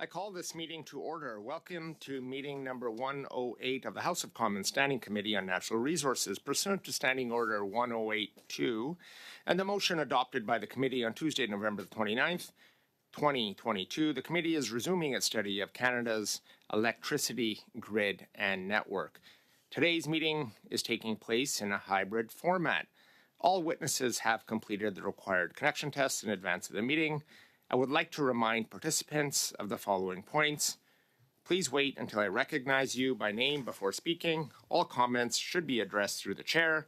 I call this meeting to order. Welcome to meeting number 108 of the House of Commons Standing Committee on Natural Resources, pursuant to Standing Order 1082, and the motion adopted by the committee on Tuesday, November the 29th, 2022. The committee is resuming its study of Canada's electricity grid and network. Today's meeting is taking place in a hybrid format. All witnesses have completed the required connection tests in advance of the meeting. I would like to remind participants of the following points. Please wait until I recognize you by name before speaking. All comments should be addressed through the chair.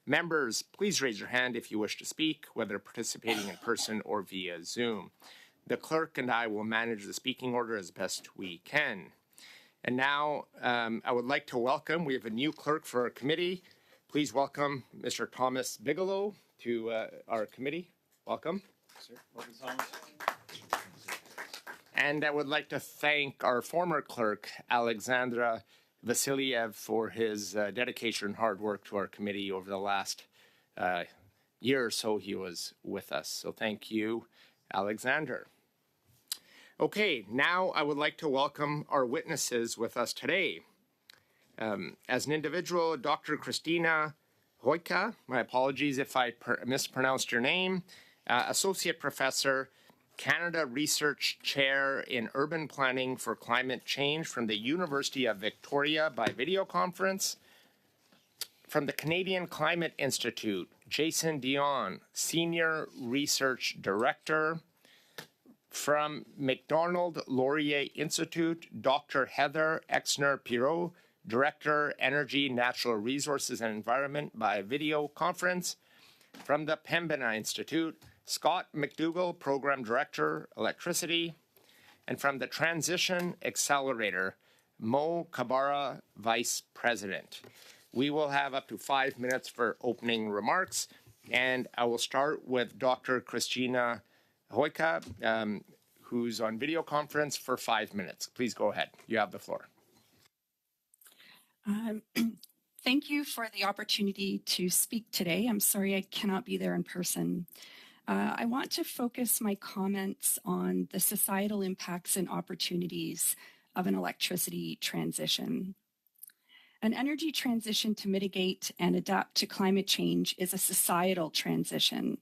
Members, please raise your hand if you wish to speak, whether participating in person or via Zoom. The clerk and I will manage the speaking order as best we can. And now I would like to welcome, we have a new clerk for our committee. Please welcome Mr. Thomas Bigelow to our committee. Welcome. Sir, welcome, Thomas. And I would like to thank our former clerk, Alexandra Vasiliev, for his dedication and hard work to our committee over the last year or so he was with us. So thank you, Alexander. Okay, now I would like to welcome our witnesses with us today. As an individual, Dr. Christina Hoika, my apologies if I mispronounced your name, Associate Professor, Canada Research Chair in Urban Planning for Climate Change from the University of Victoria by video conference. From the Canadian Climate Institute, Jason Dion, Senior Research Director. From Macdonald Laurier Institute, Dr. Heather Exner-Pirot, Director, Energy, Natural Resources and Environment by video conference. From the Pembina Institute, Scott McDougall, Program Director, Electricity. And from the Transition Accelerator, Mo Kabara, Vice President. We will have up to 5 minutes for opening remarks, and I will start with Dr. Christina Hoika, who's on video conference for 5 minutes. Please go ahead. You have the floor. Thank you for the opportunity to speak today. I'm sorry I cannot be there in person. I want to focus my comments on the societal impacts and opportunities of an electricity transition. An energy transition to mitigate and adapt to climate change is a societal transition.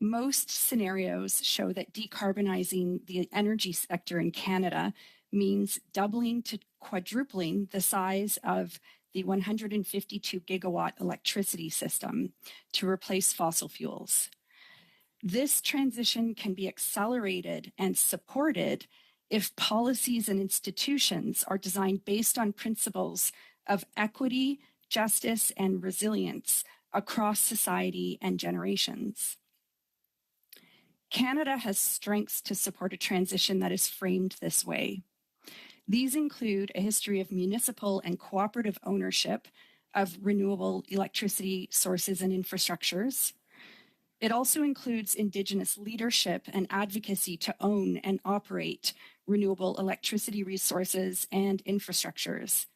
Most scenarios show that decarbonizing the energy sector in Canada means doubling to quadrupling the size of the 152 gigawatt electricity system to replace fossil fuels. This transition can be accelerated and supported if policies and institutions are designed based on principles of equity, justice, and resilience across society and generations. Canada has strengths to support a transition that is framed this way. These include a history of municipal and cooperative ownership of renewable electricity sources and infrastructures. It also includes Indigenous leadership and advocacy to own and operate renewable electricity resources and infrastructures.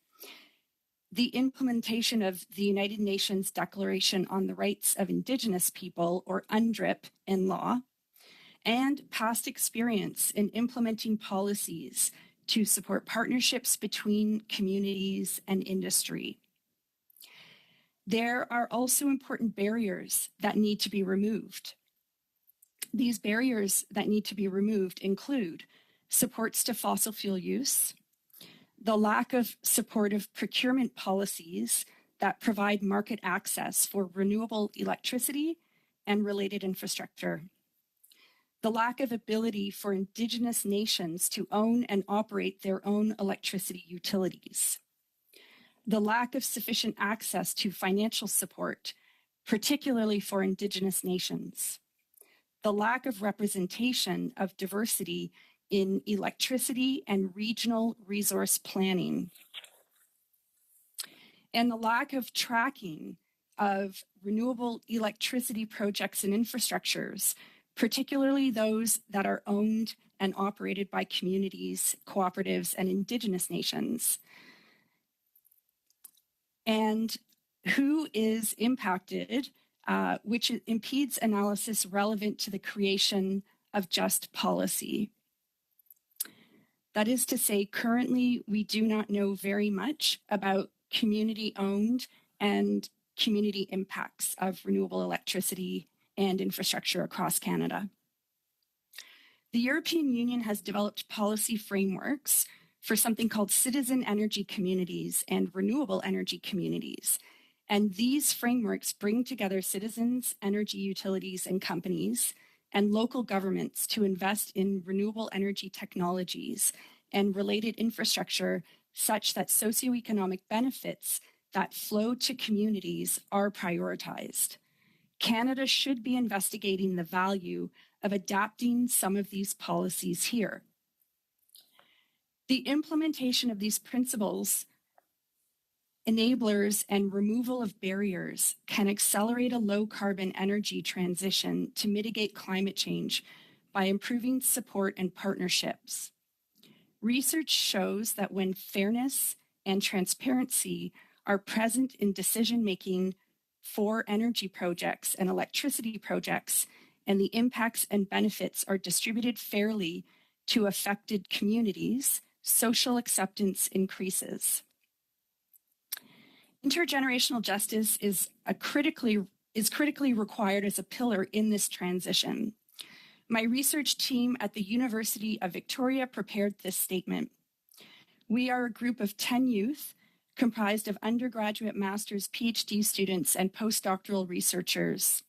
The implementation of the United Nations Declaration on the Rights of Indigenous People, or UNDRIP, in law, and past experience in implementing policies to support partnerships between communities and industry. There are also important barriers that need to be removed. These barriers that need to be removed include supports to fossil fuel use, the lack of supportive procurement policies that provide market access for renewable electricity and related infrastructure, the lack of ability for Indigenous nations to own and operate their own electricity utilities, the lack of sufficient access to financial support, particularly for Indigenous nations, the lack of representation of diversity in electricity and regional resource planning, and the lack of tracking of renewable electricity projects and infrastructures, particularly those that are owned and operated by communities, cooperatives, and Indigenous nations. And who is impacted, which impedes analysis relevant to the creation of just policy. That is to say, currently, we do not know very much about community-owned and community impacts of renewable electricity and infrastructure across Canada. The European Union has developed policy frameworks for something called citizen energy communities and renewable energy communities. And these frameworks bring together citizens, energy utilities and companies, and local governments to invest in renewable energy technologies and related infrastructure such that socioeconomic benefits that flow to communities are prioritized. Canada should be investigating the value of adapting some of these policies here. The implementation of these principles, enablers, and removal of barriers can accelerate a low-carbon energy transition to mitigate climate change by improving support and partnerships. Research shows that when fairness and transparency are present in decision-making for energy projects and electricity projects, and the impacts and benefits are distributed fairly to affected communities, social acceptance increases. Intergenerational justice is critically required as a pillar in this transition. My research team at the University of Victoria prepared this statement. We are a group of 10 youth comprised of undergraduate, master's, PhD students, and postdoctoral researchers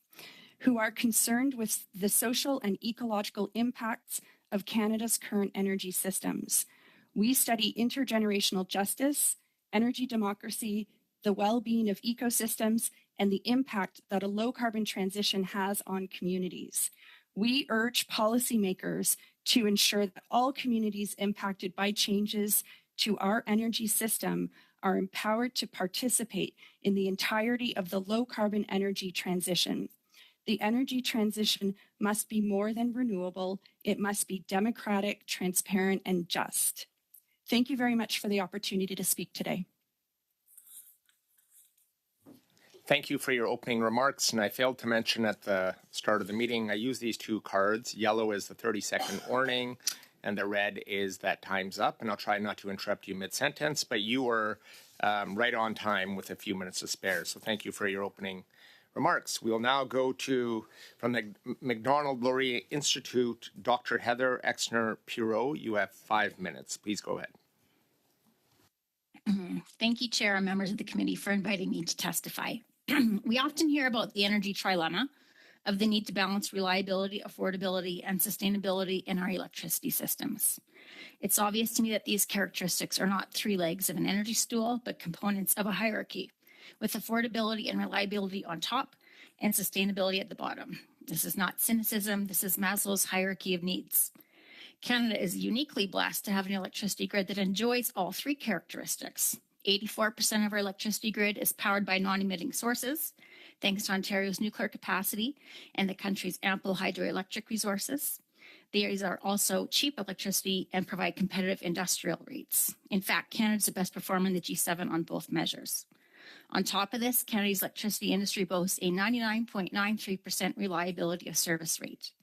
who are concerned with the social and ecological impacts of Canada's current energy systems. We study intergenerational justice, energy democracy, the well-being of ecosystems, and the impact that a low-carbon transition has on communities. We urge policymakers to ensure that all communities impacted by changes to our energy system are empowered to participate in the entirety of the low-carbon energy transition. The energy transition must be more than renewable. It must be democratic, transparent, and just. Thank you very much for the opportunity to speak today. Thank you for your opening remarks. And I failed to mention at the start of the meeting, I use these two cards. Yellow is the 30-second warning, and the red is that time's up. And I'll try not to interrupt you mid-sentence, but you were right on time with a few minutes to spare. So thank you for your opening remarks. We will now go to, from the Macdonald-Laurier Institute, Dr. Heather Exner-Pirot. You have 5 minutes. Please go ahead. Thank you, Chair and members of the committee, for inviting me to testify. We often hear about the energy trilemma of the need to balance reliability, affordability, and sustainability in our electricity systems. It's obvious to me that these characteristics are not three legs of an energy stool, but components of a hierarchy, with affordability and reliability on top and sustainability at the bottom. This is not cynicism, this is Maslow's hierarchy of needs. Canada is uniquely blessed to have an electricity grid that enjoys all three characteristics. 84% of our electricity grid is powered by non-emitting sources, thanks to Ontario's nuclear capacity and the country's ample hydroelectric resources. These are also cheap electricity and provide competitive industrial rates. In fact, Canada is the best performer in the G7 on both measures. On top of this, Canada's electricity industry boasts a 99.93% reliability of service rate.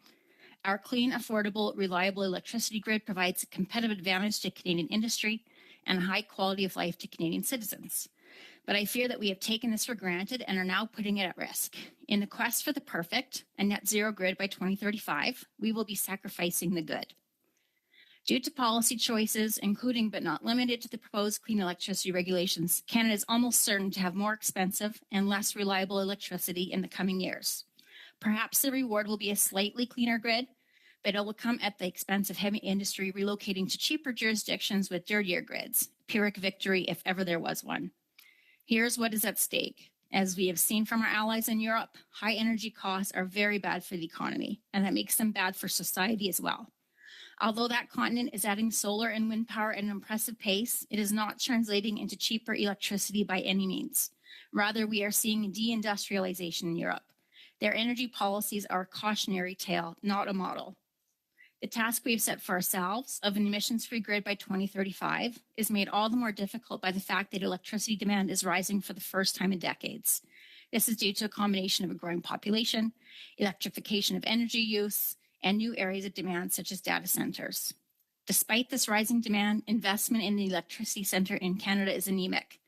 Our clean, affordable, reliable electricity grid provides a competitive advantage to Canadian industry and a high quality of life to Canadian citizens. But I fear that we have taken this for granted and are now putting it at risk. In the quest for the perfect and net zero grid by 2035, we will be sacrificing the good. Due to policy choices, including but not limited to the proposed clean electricity regulations, Canada is almost certain to have more expensive and less reliable electricity in the coming years. Perhaps the reward will be a slightly cleaner grid, but it will come at the expense of heavy industry relocating to cheaper jurisdictions with dirtier grids. Pyrrhic victory, if ever there was one. Here's what is at stake. As we have seen from our allies in Europe, high energy costs are very bad for the economy, and that makes them bad for society as well. Although that continent is adding solar and wind power at an impressive pace, it is not translating into cheaper electricity by any means. Rather, we are seeing deindustrialization in Europe. Their energy policies are a cautionary tale, not a model. The task we have set for ourselves of an emissions-free grid by 2035 is made all the more difficult by the fact that electricity demand is rising for the first time in decades. This is due to a combination of a growing population, electrification of energy use, and new areas of demand such as data centers. Despite this rising demand, investment in the electricity sector in Canada is anemic.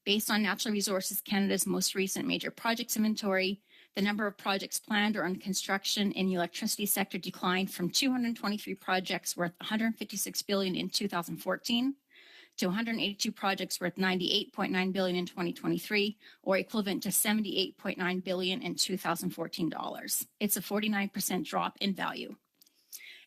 Based on Natural Resources Canada's most recent major projects inventory, the number of projects planned or under construction in the electricity sector declined from 223 projects worth $156 billion in 2014 to 182 projects worth $98.9 billion in 2023, or equivalent to $78.9 billion in 2014 dollars. It's a 49% drop in value.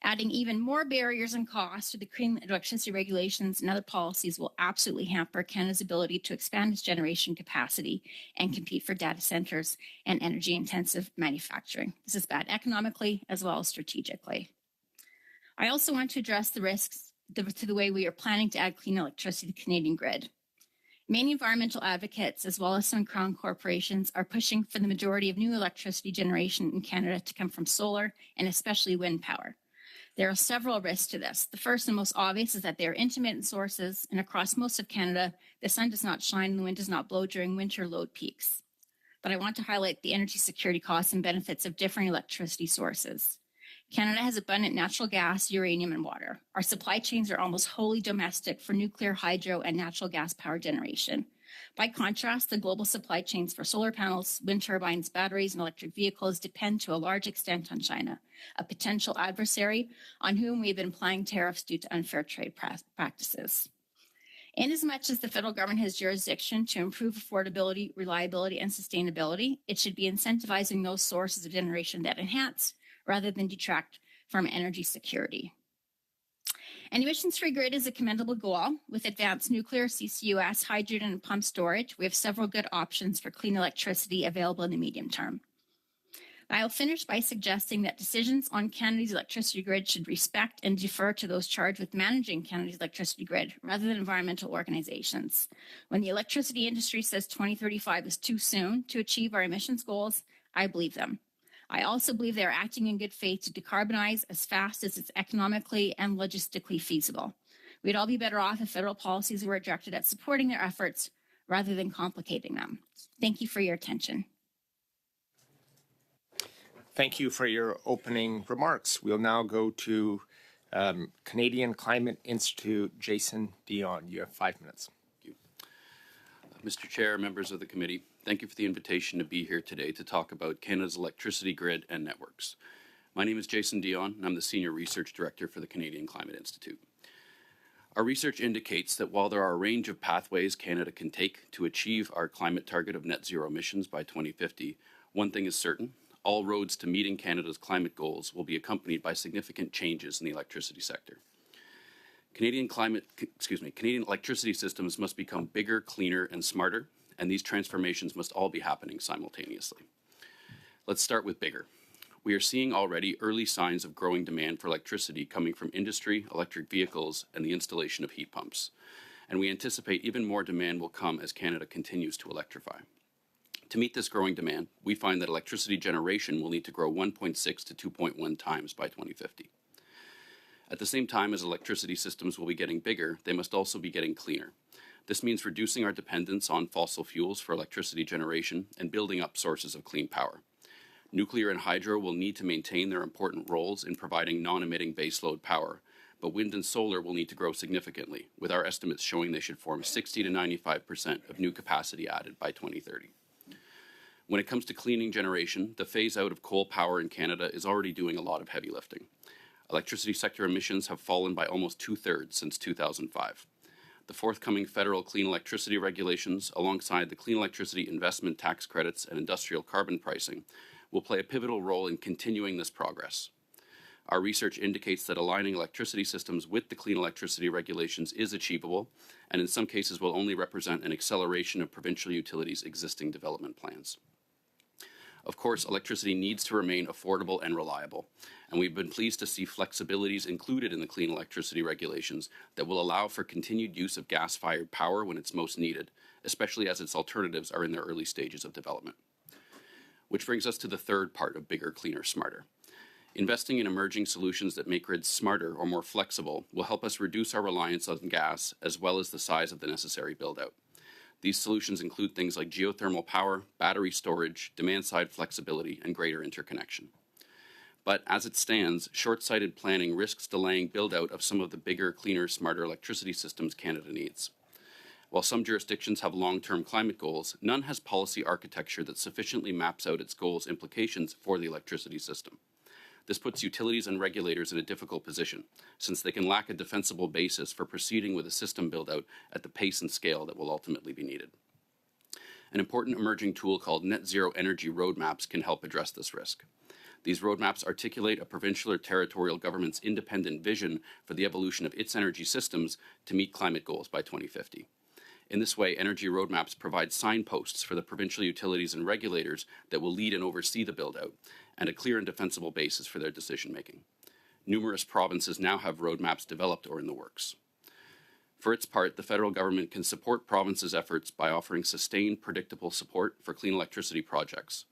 Adding even more barriers and costs to the clean electricity regulations and other policies will absolutely hamper Canada's ability to expand its generation capacity and compete for data centers and energy-intensive manufacturing. This is bad economically as well as strategically. I also want to address the risks to the way we are planning to add clean electricity to the Canadian grid. Many environmental advocates, as well as some Crown corporations, are pushing for the majority of new electricity generation in Canada to come from solar and especially wind power. There are several risks to this. The first and most obvious is that they are intermittent sources, and across most of Canada, the sun does not shine and the wind does not blow during winter load peaks. But I want to highlight the energy security costs and benefits of different electricity sources. Canada has abundant natural gas, uranium, and water. Our supply chains are almost wholly domestic for nuclear, hydro, and natural gas power generation. By contrast, the global supply chains for solar panels, wind turbines, batteries, and electric vehicles depend to a large extent on China, a potential adversary on whom we have been applying tariffs due to unfair trade practices. Inasmuch as the federal government has jurisdiction to improve affordability, reliability, and sustainability, it should be incentivizing those sources of generation that enhance rather than detract from energy security. An emissions-free grid is a commendable goal. With advanced nuclear, CCUS, hydrogen, and pump storage, we have several good options for clean electricity available in the medium term. I'll finish by suggesting that decisions on Canada's electricity grid should respect and defer to those charged with managing Canada's electricity grid rather than environmental organizations. When the electricity industry says 2035 is too soon to achieve our emissions goals, I believe them. I also believe they are acting in good faith to decarbonize as fast as it's economically and logistically feasible. We'd all be better off if federal policies were directed at supporting their efforts rather than complicating them. Thank you for your attention. Thank you for your opening remarks. We'll now go to Canadian Climate Institute, Jason Dion. You have 5 minutes. Thank you. Mr. Chair, members of the committee, thank you for the invitation to be here today to talk about Canada's electricity grid and networks. My name is Jason Dion, and I'm the Senior Research Director for the Canadian Climate Institute. Our research indicates that while there are a range of pathways Canada can take to achieve our climate target of net zero emissions by 2050, one thing is certain: all roads to meeting Canada's climate goals will be accompanied by significant changes in the electricity sector. Canadian electricity systems must become bigger, cleaner, and smarter, and these transformations must all be happening simultaneously. Let's start with bigger. We are seeing already early signs of growing demand for electricity coming from industry, electric vehicles, and the installation of heat pumps. And we anticipate even more demand will come as Canada continues to electrify. To meet this growing demand, we find that electricity generation will need to grow 1.6 to 2.1 times by 2050. At the same time as electricity systems will be getting bigger, they must also be getting cleaner. This means reducing our dependence on fossil fuels for electricity generation and building up sources of clean power. Nuclear and hydro will need to maintain their important roles in providing non-emitting baseload power, but wind and solar will need to grow significantly, with our estimates showing they should form 60 to 95% of new capacity added by 2030. When it comes to cleaning generation, the phase out of coal power in Canada is already doing a lot of heavy lifting. Electricity sector emissions have fallen by almost 2/3 since 2005. The forthcoming federal clean electricity regulations, alongside the clean electricity investment tax credits and industrial carbon pricing, will play a pivotal role in continuing this progress. Our research indicates that aligning electricity systems with the clean electricity regulations is achievable, and in some cases will only represent an acceleration of provincial utilities' existing development plans. Of course, electricity needs to remain affordable and reliable, and we've been pleased to see flexibilities included in the clean electricity regulations that will allow for continued use of gas-fired power when it's most needed, especially as its alternatives are in their early stages of development. Which brings us to the third part of bigger, cleaner, smarter. Investing in emerging solutions that make grids smarter or more flexible will help us reduce our reliance on gas as well as the size of the necessary build-out. These solutions include things like geothermal power, battery storage, demand-side flexibility, and greater interconnection. But as it stands, short-sighted planning risks delaying build-out of some of the bigger, cleaner, smarter electricity systems Canada needs. While some jurisdictions have long-term climate goals, none has policy architecture that sufficiently maps out its goals' implications for the electricity system. This puts utilities and regulators in a difficult position, since they can lack a defensible basis for proceeding with a system build-out at the pace and scale that will ultimately be needed. An important emerging tool called net zero energy roadmaps can help address this risk. These roadmaps articulate a provincial or territorial government's independent vision for the evolution of its energy systems to meet climate goals by 2050. In this way, energy roadmaps provide signposts for the provincial utilities and regulators that will lead and oversee the build-out, and a clear and defensible basis for their decision-making. Numerous provinces now have roadmaps developed or in the works. For its part, the federal government can support provinces' efforts by offering sustained, predictable support for clean electricity projects.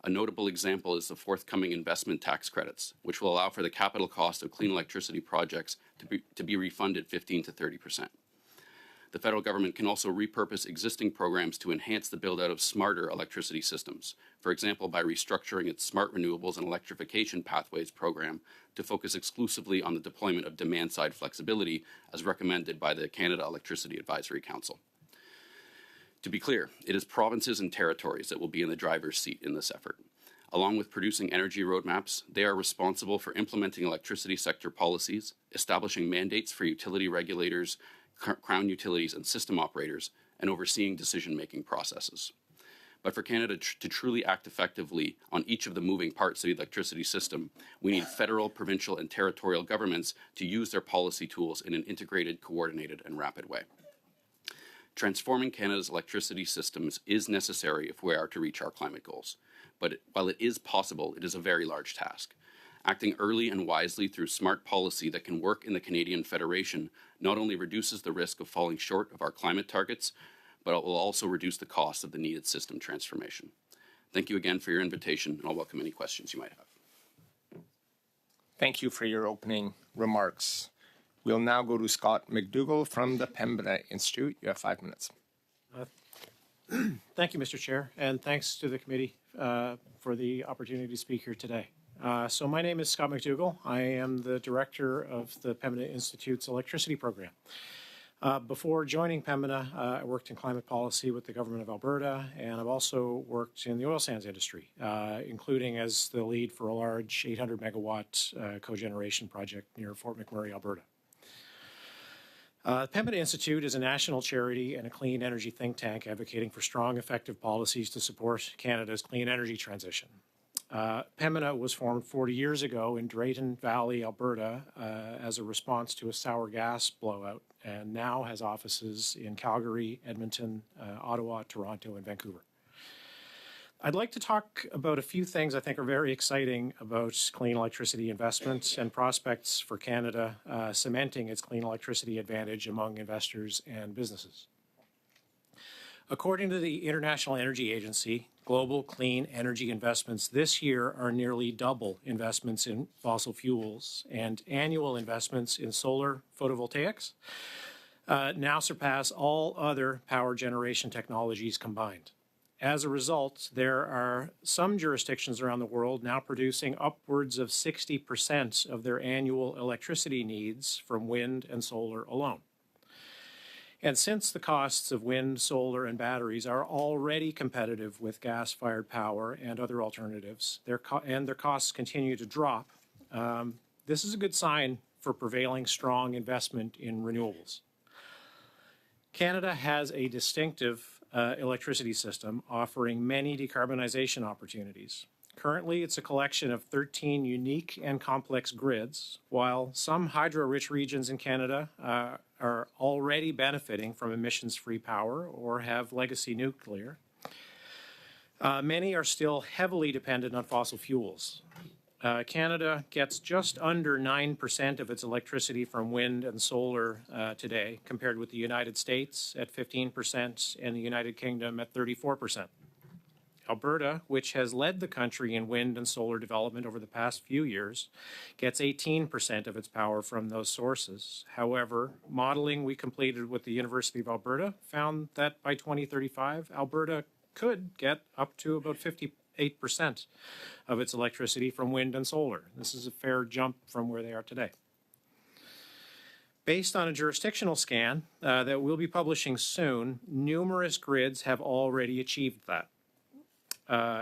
A notable example is the forthcoming investment tax credits, which will allow for the capital cost of clean electricity projects to be refunded 15 to 30%. The federal government can also repurpose existing programs to enhance the build-out of smarter electricity systems, for example, by restructuring its Smart Renewables and Electrification Pathways program to focus exclusively on the deployment of demand-side flexibility as recommended by the Canada Electricity Advisory Council. To be clear, it is provinces and territories that will be in the driver's seat in this effort. Along with producing energy roadmaps, they are responsible for implementing electricity sector policies, establishing mandates for utility regulators, Crown utilities and system operators, and overseeing decision-making processes. But for Canada to truly act effectively on each of the moving parts of the electricity system, we need federal, provincial, and territorial governments to use their policy tools in an integrated, coordinated, and rapid way. Transforming Canada's electricity systems is necessary if we are to reach our climate goals. But while it is possible, it is a very large task. Acting early and wisely through smart policy that can work in the Canadian Federation not only reduces the risk of falling short of our climate targets, but it will also reduce the cost of the needed system transformation. Thank you again for your invitation, and I'll welcome any questions you might have. Thank you for your opening remarks. We'll now go to Scott McDougall from the Pembina Institute. You have 5 minutes. Thank you, Mr. Chair, and thanks to the committee for the opportunity to speak here today. So my name is Scott McDougall. I am the director of the Pembina Institute's electricity program. Before joining Pembina, I worked in climate policy with the government of Alberta, and I've also worked in the oil sands industry, including as the lead for a large 800 megawatt cogeneration project near Fort McMurray, Alberta. The Pembina Institute is a national charity and a clean energy think tank advocating for strong, effective policies to support Canada's clean energy transition. Pembina was formed 40 years ago in Drayton Valley, Alberta, as a response to a sour gas blowout, and now has offices in Calgary, Edmonton, Ottawa, Toronto, and Vancouver. I'd like to talk about a few things I think are very exciting about clean electricity investments and prospects for Canada cementing its clean electricity advantage among investors and businesses. According to the International Energy Agency, global clean energy investments this year are nearly double investments in fossil fuels, and annual investments in solar photovoltaics now surpass all other power generation technologies combined. As a result, there are some jurisdictions around the world now producing upwards of 60% of their annual electricity needs from wind and solar alone. And since the costs of wind, solar, and batteries are already competitive with gas-fired power and other alternatives, their costs continue to drop, this is a good sign for prevailing strong investment in renewables. Canada has a distinctive electricity system offering many decarbonization opportunities. Currently, it's a collection of 13 unique and complex grids, while some hydro-rich regions in Canada are already benefiting from emissions-free power or have legacy nuclear. Many are still heavily dependent on fossil fuels. Canada gets just under 9% of its electricity from wind and solar today, compared with the United States at 15% and the United Kingdom at 34%. Alberta, which has led the country in wind and solar development over the past few years, gets 18% of its power from those sources. However, modeling we completed with the University of Alberta found that by 2035, Alberta could get up to about 58% 8% of its electricity from wind and solar. This is a fair jump from where they are today. Based on a jurisdictional scan that we'll be publishing soon, numerous grids have already achieved that,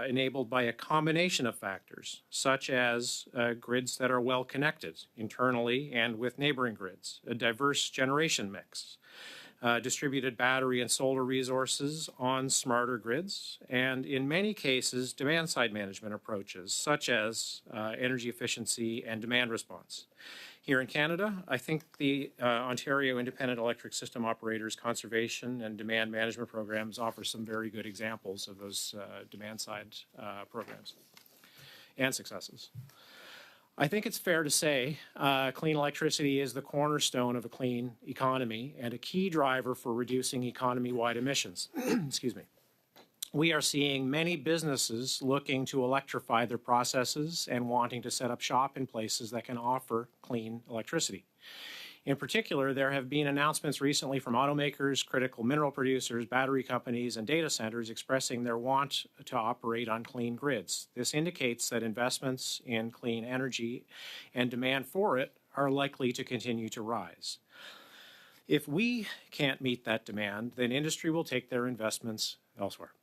enabled by a combination of factors, such as grids that are well connected internally and with neighboring grids, a diverse generation mix, distributed battery and solar resources on smarter grids, and in many cases, demand-side management approaches, such as energy efficiency and demand response. Here in Canada, I think the Ontario Independent Electric System Operators Conservation and Demand Management Programs offer some very good examples of those demand-side programs and successes. I think it's fair to say clean electricity is the cornerstone of a clean economy and a key driver for reducing economy-wide emissions. Excuse me. We are seeing many businesses looking to electrify their processes and wanting to set up shop in places that can offer clean electricity. In particular, there have been announcements recently from automakers, critical mineral producers, battery companies, and data centers expressing their want to operate on clean grids. This indicates that investments in clean energy and demand for it are likely to continue to rise. If we can't meet that demand, then industry will take their investments elsewhere.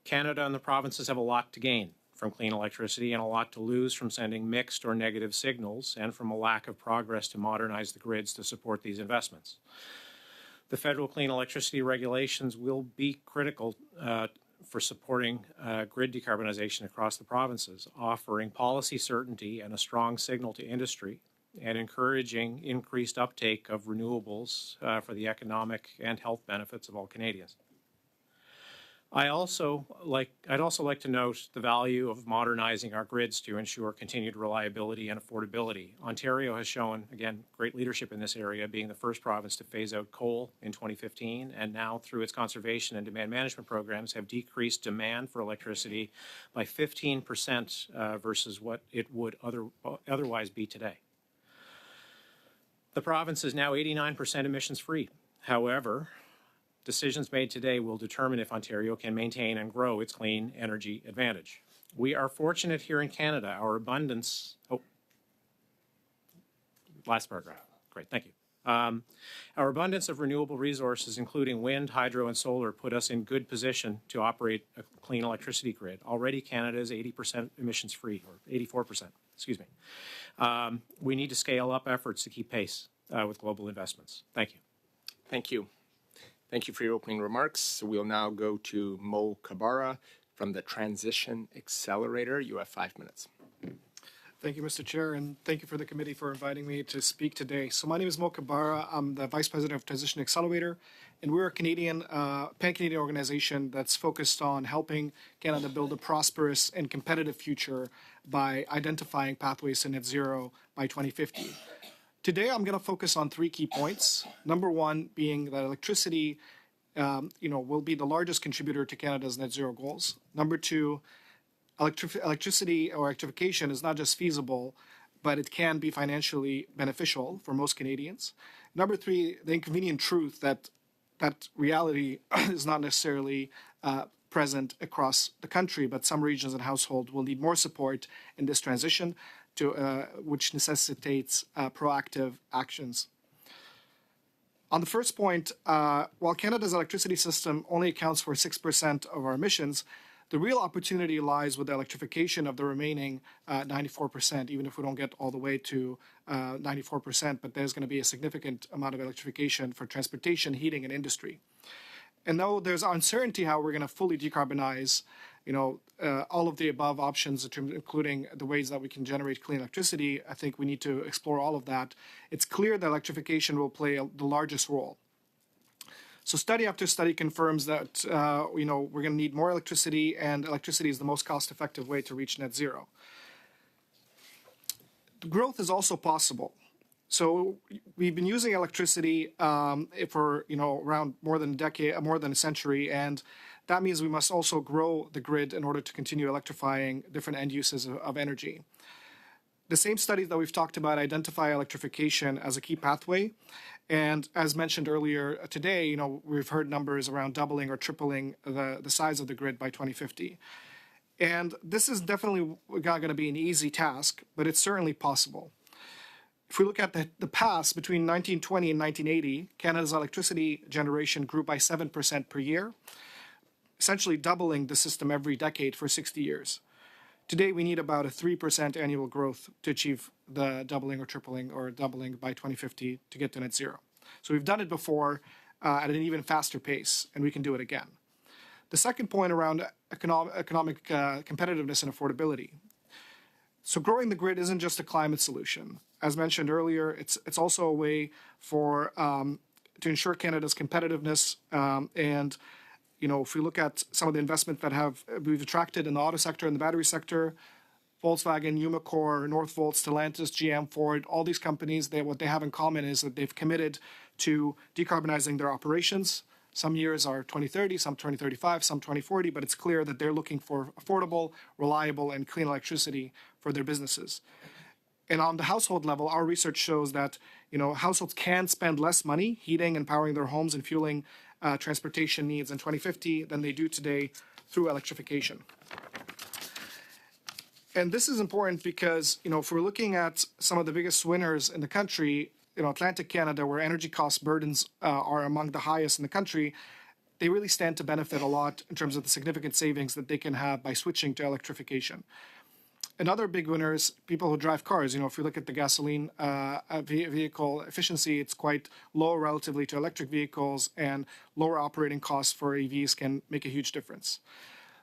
Canada and the provinces have a lot to gain from clean electricity and a lot to lose from sending mixed or negative signals and from a lack of progress to modernize the grids to support these investments. The federal clean electricity regulations will be critical for supporting grid decarbonization across the provinces, offering policy certainty and a strong signal to industry and encouraging increased uptake of renewables for the economic and health benefits of all Canadians. I'd also like to note the value of modernizing our grids to ensure continued reliability and affordability. Ontario has shown, again, great leadership in this area, being the first province to phase out coal in 2015, and now through its conservation and demand management programs have decreased demand for electricity by 15% versus what it would otherwise be today. The province is now 89% emissions free. However, decisions made today will determine if Ontario can maintain and grow its clean energy advantage. We are fortunate here in Canada. Our abundance, last paragraph, great, thank you. Our abundance of renewable resources, including wind, hydro, and solar, put us in good position to operate a clean electricity grid. Already Canada is 80% emissions free, or 84%, excuse me. We need to scale up efforts to keep pace with global investments. Thank you. Thank you. Thank you for your opening remarks. We'll now go to Mo Kabara from the Transition Accelerator. You have 5 minutes. Thank you, Mr. Chair, and thank you for the committee for inviting me to speak today. So my name is Mo Kabara. I'm the Vice President of Transition Accelerator, and we're a Canadian, pan-Canadian organization that's focused on helping Canada build a prosperous and competitive future by identifying pathways to net zero by 2050. Today, I'm going to focus on 3 key points. Number one being that electricity, will be the largest contributor to Canada's net zero goals. Number two, electricity or electrification is not just feasible, but it can be financially beneficial for most Canadians. Number three, the inconvenient truth that reality is not necessarily present across the country, but some regions and households will need more support in this transition, which necessitates proactive actions. On the first point, while Canada's electricity system only accounts for 6% of our emissions, the real opportunity lies with the electrification of the remaining 94%, even if we don't get all the way to 94%, but there's going to be a significant amount of electrification for transportation, heating, and industry. And though there's uncertainty how we're going to fully decarbonize, all of the above options, including the ways that we can generate clean electricity, I think we need to explore all of that. It's clear that electrification will play the largest role. So study after study confirms that, we're going to need more electricity, and electricity is the most cost-effective way to reach net zero. The growth is also possible. So we've been using electricity for around more than a century, and that means we must also grow the grid in order to continue electrifying different end uses of energy. The same studies that we've talked about identify electrification as a key pathway. And as mentioned earlier today, we've heard numbers around doubling or tripling the size of the grid by 2050. And this is definitely not going to be an easy task, but it's certainly possible. If we look at the past, between 1920 and 1980, Canada's electricity generation grew by 7% per year, essentially doubling the system every decade for 60 years. Today, we need about a 3% annual growth to achieve the doubling or tripling or doubling by 2050 to get to net zero. So we've done it before at an even faster pace, and we can do it again. The second point around economic competitiveness and affordability. So growing the grid isn't just a climate solution. As mentioned earlier, it's also a way for to ensure Canada's competitiveness. And if we look at some of the investment that we've attracted in the auto sector and the battery sector, Volkswagen, Umicore, Northvolt, Stellantis, GM, Ford, all these companies, what they have in common is that they've committed to decarbonizing their operations. Some years are 2030, some 2035, some 2040, but it's clear that they're looking for affordable, reliable, and clean electricity for their businesses. And on the household level, our research shows that households can spend less money heating and powering their homes and fueling transportation needs in 2050 than they do today through electrification. And this is important because, if we're looking at some of the biggest winners in the country, Atlantic Canada, where energy cost burdens are among the highest in the country, they really stand to benefit a lot in terms of the significant savings that they can have by switching to electrification. And other big winners, people who drive cars, if you look at the gasoline vehicle efficiency, it's quite low relatively to electric vehicles, and lower operating costs for EVs can make a huge difference.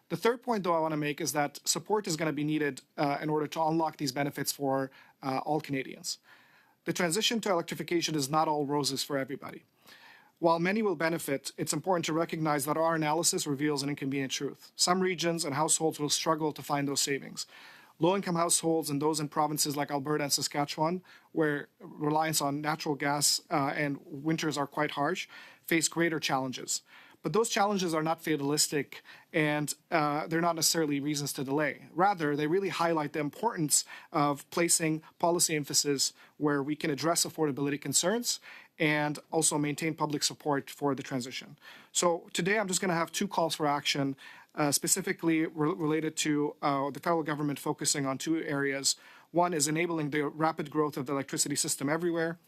The third point, though, I want to make is that support is going to be needed in order to unlock these benefits for all Canadians. The transition to electrification is not all roses for everybody. While many will benefit, it's important to recognize that our analysis reveals an inconvenient truth. Some regions and households will struggle to find those savings. Low-income households and those in provinces like Alberta and Saskatchewan, where reliance on natural gas and winters are quite harsh, face greater challenges. But those challenges are not fatalistic, and they're not necessarily reasons to delay. Rather, they really highlight the importance of placing policy emphasis where we can address affordability concerns and also maintain public support for the transition. So today I'm just going to have two calls for action, specifically related to the federal government focusing on two areas. One is enabling the rapid growth of the electricity system everywhere.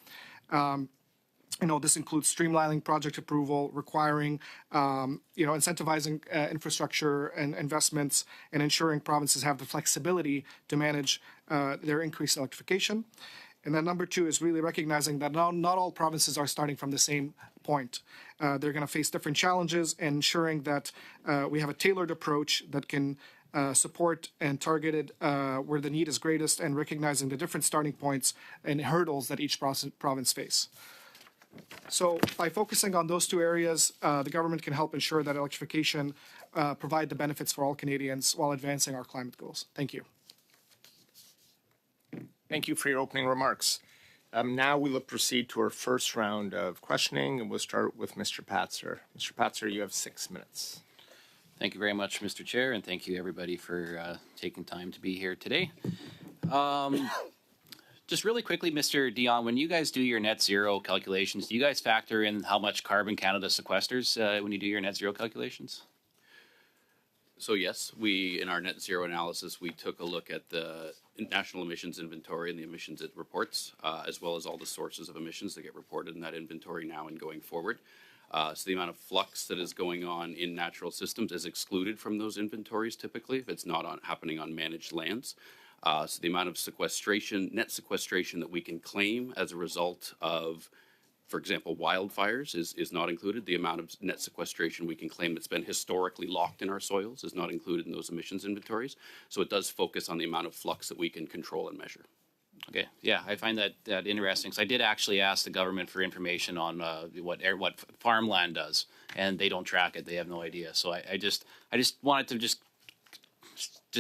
This includes streamlining project approval, requiring, incentivizing infrastructure and investments, and ensuring provinces have the flexibility to manage their increased electrification. And then number two is really recognizing that not all provinces are starting from the same point. They're going to face different challenges, and ensuring that we have a tailored approach that can support and targeted where the need is greatest, and recognizing the different starting points and hurdles that each province face. So by focusing on those two areas, the government can help ensure that electrification provide the benefits for all Canadians while advancing our climate goals. Thank you. Thank you for your opening remarks. Now we will proceed to our first round of questioning, and we'll start with Mr. Patzer. Mr. Patzer, you have 6 minutes. Thank you very much, Mr. Chair, and thank you everybody for taking time to be here today. Just really quickly, Mr. Dion, when you guys do your net zero calculations, do you guys factor in how much carbon Canada sequesters when you do your net zero calculations? So yes, in our net zero analysis, we took a look at the national emissions inventory and the emissions it reports, as well as all the sources of emissions that get reported in that inventory now and going forward. So the amount of flux that is going on in natural systems is excluded from those inventories typically if it's not happening on managed lands. So the amount of sequestration, net sequestration that we can claim as a result of, for example, wildfires is not included. The amount of net sequestration we can claim that's been historically locked in our soils is not included in those emissions inventories. So it does focus on the amount of flux that we can control and measure. Okay, yeah, I find that interesting. So I did actually ask the government for information on what farmland does, and they don't track it. They have no idea. So I just wanted to just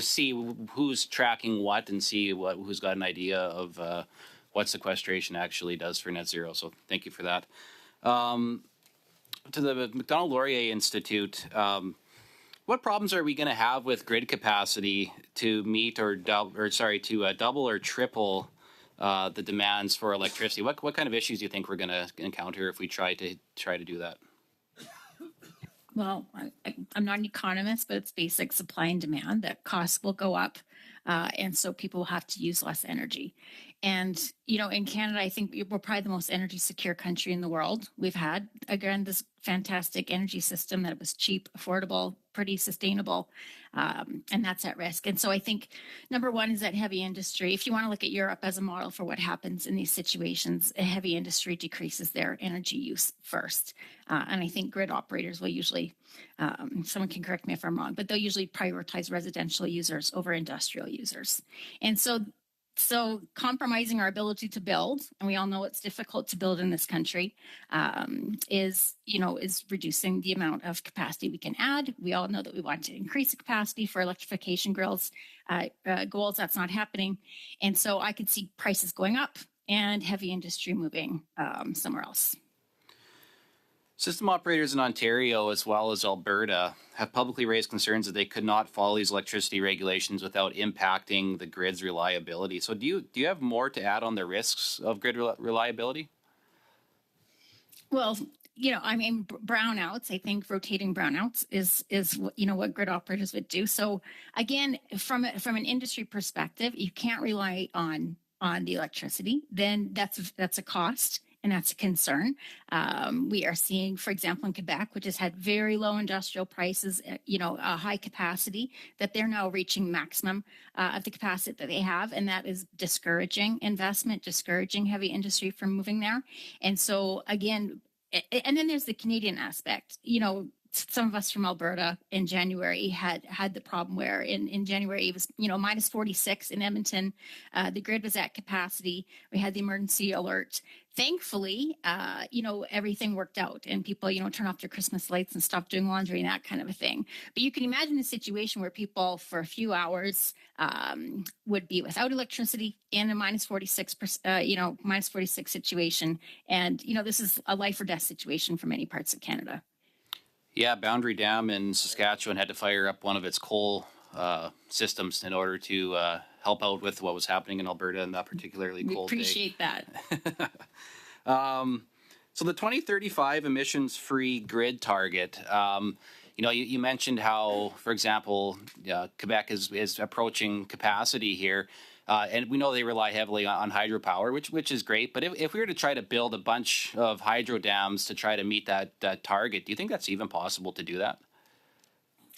see who's tracking what and see who's got an idea of what sequestration actually does for net zero. So thank you for that. To the Macdonald-Laurier Institute, what problems are we going to have with grid capacity to meet or double or triple the demands for electricity? What kind of issues do you think we're going to encounter if we try to do that? Well, I'm not an economist, but it's basic supply and demand that costs will go up. And so people will have to use less energy. And, in Canada, I think we're probably the most energy secure country in the world. We've had, again, this fantastic energy system that was cheap, affordable, pretty sustainable, and that's at risk. And so I think number one is that heavy industry. If you want to look at Europe as a model for what happens in these situations, a heavy industry decreases their energy use first. And I think grid operators will usually, someone can correct me if I'm wrong, but they'll usually prioritize residential users over industrial users. And so compromising our ability to build, and we all know it's difficult to build in this country, is reducing the amount of capacity we can add. We all know that we want to increase the capacity for electrification goals. That's not happening. And so I could see prices going up and heavy industry moving somewhere else. System operators in Ontario as well as Alberta have publicly raised concerns that they could not follow these electricity regulations without impacting the grid's reliability. So do you have more to add on the risks of grid reliability? Well, brownouts, I think rotating brownouts is what grid operators would do. So again, from an industry perspective, you can't rely on the electricity. Then that's a cost. And that's a concern. We are seeing, for example, in Quebec, which has had very low industrial prices, a high capacity, that they're now reaching maximum of the capacity that they have. And that is discouraging investment, discouraging heavy industry from moving there. And so, again, and then there's the Canadian aspect. Some of us from Alberta in January had the problem where in January it was, minus 46 in Edmonton. The grid was at capacity. We had the emergency alert. Thankfully, everything worked out and people, turn off their Christmas lights and stop doing laundry and that kind of a thing. But you can imagine a situation where people for a few hours would be without electricity in a minus 46 situation. And, this is a life or death situation for many parts of Canada. Yeah, Boundary Dam in Saskatchewan had to fire up one of its coal systems in order to help out with what was happening in Alberta in that particularly cold day. We appreciate that. So the 2035 emissions-free grid target, you mentioned how, for example, Quebec is approaching capacity here. And we know they rely heavily on hydropower, which is great. But if we were to try to build a bunch of hydro dams to try to meet that target, do you think that's even possible to do that?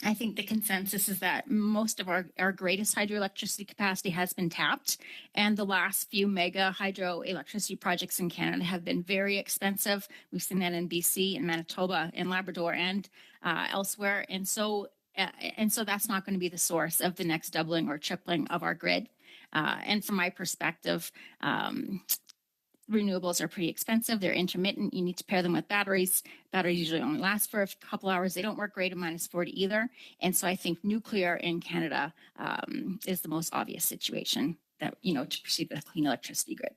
I think the consensus is that most of our greatest hydroelectricity capacity has been tapped. And the last few mega hydroelectricity projects in Canada have been very expensive. We've seen that in BC, in Manitoba, in Labrador, and elsewhere. And so that's not going to be the source of the next doubling or tripling of our grid. And from my perspective, renewables are pretty expensive. They're intermittent. You need to pair them with batteries. Batteries usually only last for a couple hours. They don't work great at minus 40 either. And so I think nuclear in Canada is the most obvious situation that, to proceed with a clean electricity grid.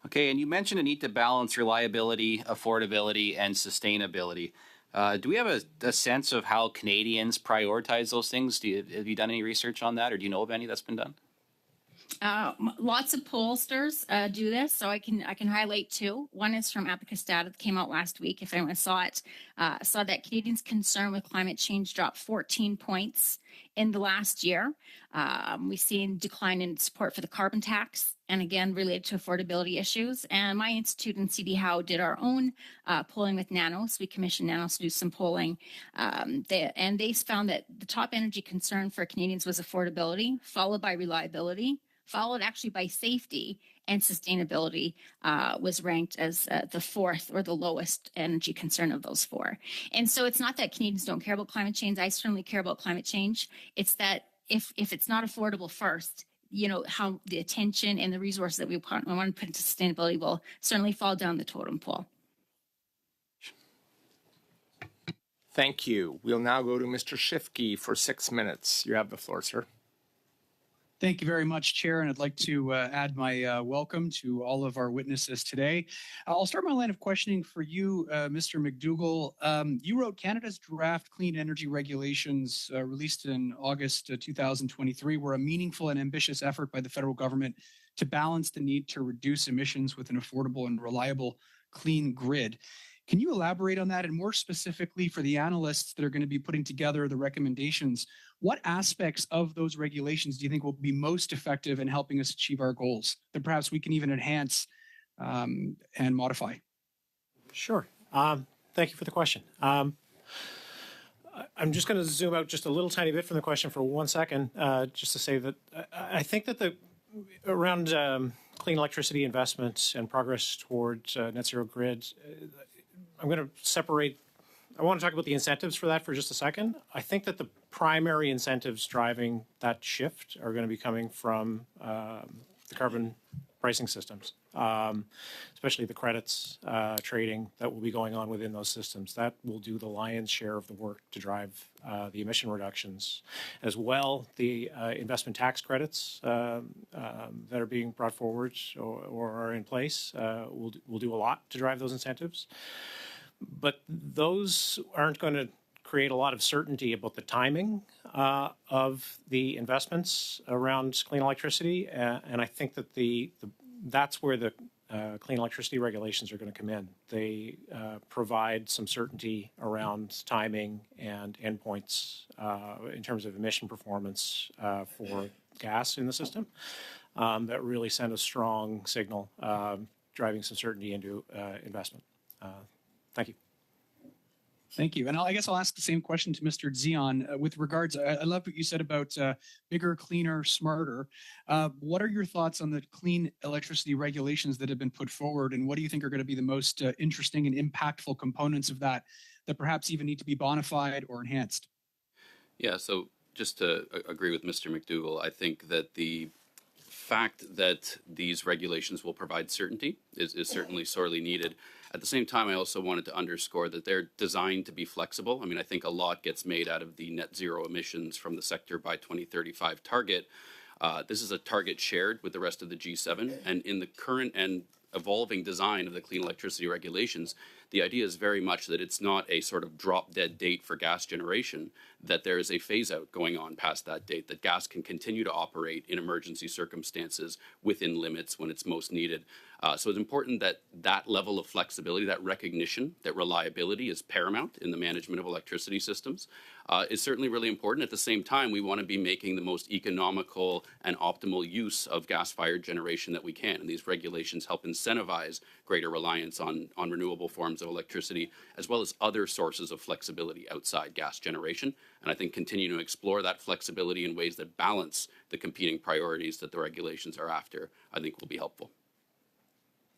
Okay, and you mentioned a need to balance reliability, affordability, and sustainability. Do we have a sense of how Canadians prioritize those things? Have you done any research on that, or do you know of any that's been done? Lots of pollsters do this, so I can highlight two. One is from Abacus Data that came out last week. If anyone saw it, saw that Canadians' concern with climate change dropped 14 points in the last year. We've seen decline in support for the carbon tax, and again related to affordability issues. And my institute and CD Howe did our own polling with Nanos. We commissioned Nanos to do some polling, and they found that the top energy concern for Canadians was affordability, followed by reliability, followed actually by safety, and sustainability was ranked as the fourth or the lowest energy concern of those four. And so it's not that Canadians don't care about climate change. I certainly care about climate change. It's that if it's not affordable first, how the attention and the resources that we want to put into sustainability will certainly fall down the totem pole. Thank you. We'll now go to Mr. Shifke for 6 minutes. You have the floor, sir. Thank you very much, Chair, and I'd like to add my welcome to all of our witnesses today. I'll start my line of questioning for you, Mr. McDougall. You wrote Canada's draft clean energy regulations released in August 2023 were a meaningful and ambitious effort by the federal government to balance the need to reduce emissions with an affordable and reliable clean grid. Can you elaborate on that? And more specifically, for the analysts that are going to be putting together the recommendations, what aspects of those regulations do you think will be most effective in helping us achieve our goals that perhaps we can even enhance and modify? Sure. Thank you for the question. I'm just going to zoom out just a little tiny bit from the question for 1 second, just to say that I think that around clean electricity investments and progress towards net zero grid, I'm going to separate. I want to talk about the incentives for that for just a second. I think that the primary incentives driving that shift are going to be coming from the carbon pricing systems, especially the credits trading that will be going on within those systems. That will do the lion's share of the work to drive the emission reductions. As well, the investment tax credits that are being brought forward or are in place will do a lot to drive those incentives. But those aren't going to create a lot of certainty about the timing of the investments around clean electricity, and I think that that's where the clean electricity regulations are going to come in. They provide some certainty around timing and endpoints in terms of emission performance for gas in the system that really send a strong signal driving some certainty into investment. Thank you. Thank you. And I guess I'll ask the same question to Mr. Zion with regards. I love what you said about bigger, cleaner, smarter. What are your thoughts on the clean electricity regulations that have been put forward, and what do you think are going to be the most interesting and impactful components of that perhaps even need to be bonified or enhanced? Yeah, so just to agree with Mr. McDougall, I think that the fact that these regulations will provide certainty is certainly sorely needed. At the same time, I also wanted to underscore that they're designed to be flexible. I mean, I think a lot gets made out of the net zero emissions from the sector by 2035 target. This is a target shared with the rest of the G7, and in the current and evolving design of the clean electricity regulations, the idea is very much that it's not a sort of drop dead date for gas generation, that there is a phase out going on past that date, that gas can continue to operate in emergency circumstances within limits when it's most needed. So it's important that that level of flexibility, that recognition that reliability is paramount in the management of electricity systems is certainly really important. At the same time, we want to be making the most economical and optimal use of gas-fired generation that we can. And these regulations help incentivize greater reliance on renewable forms of electricity, as well as other sources of flexibility outside gas generation. And I think continuing to explore that flexibility in ways that balance the competing priorities that the regulations are after, I think will be helpful.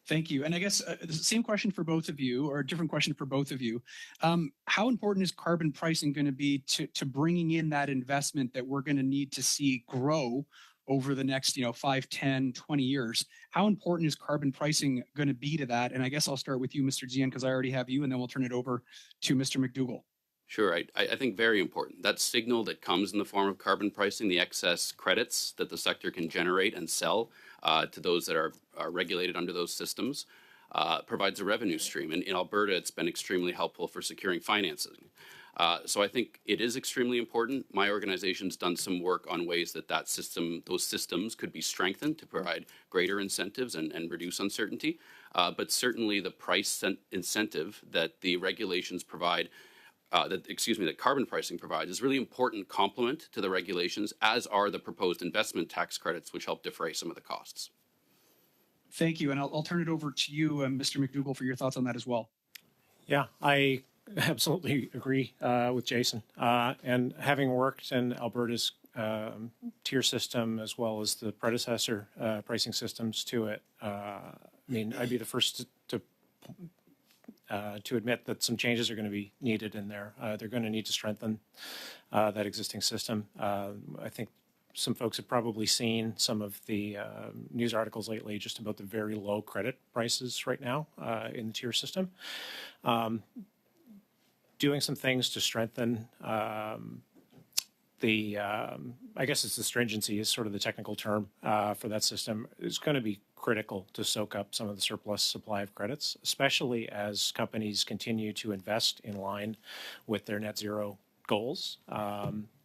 Thank you. And I guess the same question for both of you, or a different question for both of you. How important is carbon pricing going to be to bringing in that investment that we're going to need to see grow over the next 5, 10, 20 years? How important is carbon pricing going to be to that? And I guess I'll start with you, Mr. Zian, because I already have you, and then we'll turn it over to Mr. McDougall. Sure, I think very important. That signal that comes in the form of carbon pricing, the excess credits that the sector can generate and sell to those that are regulated under those systems, provides a revenue stream. And in Alberta, it's been extremely helpful for securing financing. So I think it is extremely important. My organization's done some work on ways that those systems could be strengthened to provide greater incentives and reduce uncertainty. But certainly the price incentive that the regulations provide, that carbon pricing provides, is really important complement to the regulations, as are the proposed investment tax credits, which help defray some of the costs. Thank you. And I'll turn it over to you, Mr. McDougall, for your thoughts on that as well. Yeah, I absolutely agree with Jason. And having worked in Alberta's tier system as well as the predecessor pricing systems to it, I mean, I'd be the first to admit that some changes are going to be needed in there. They're going to need to strengthen that existing system. I think some folks have probably seen some of the news articles lately just about the very low credit prices right now in the tier system. Doing some things to strengthen I guess it's the stringency is sort of the technical term for that system, is going to be critical to soak up some of the surplus supply of credits, especially as companies continue to invest in line with their net zero goals.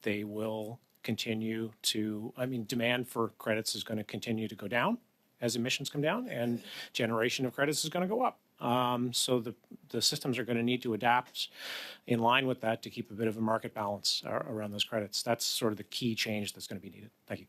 They will continue to, demand for credits is going to continue to go down as emissions come down, and generation of credits is going to go up. So the systems are going to need to adapt in line with that to keep a bit of a market balance around those credits. That's sort of the key change that's going to be needed. Thank you.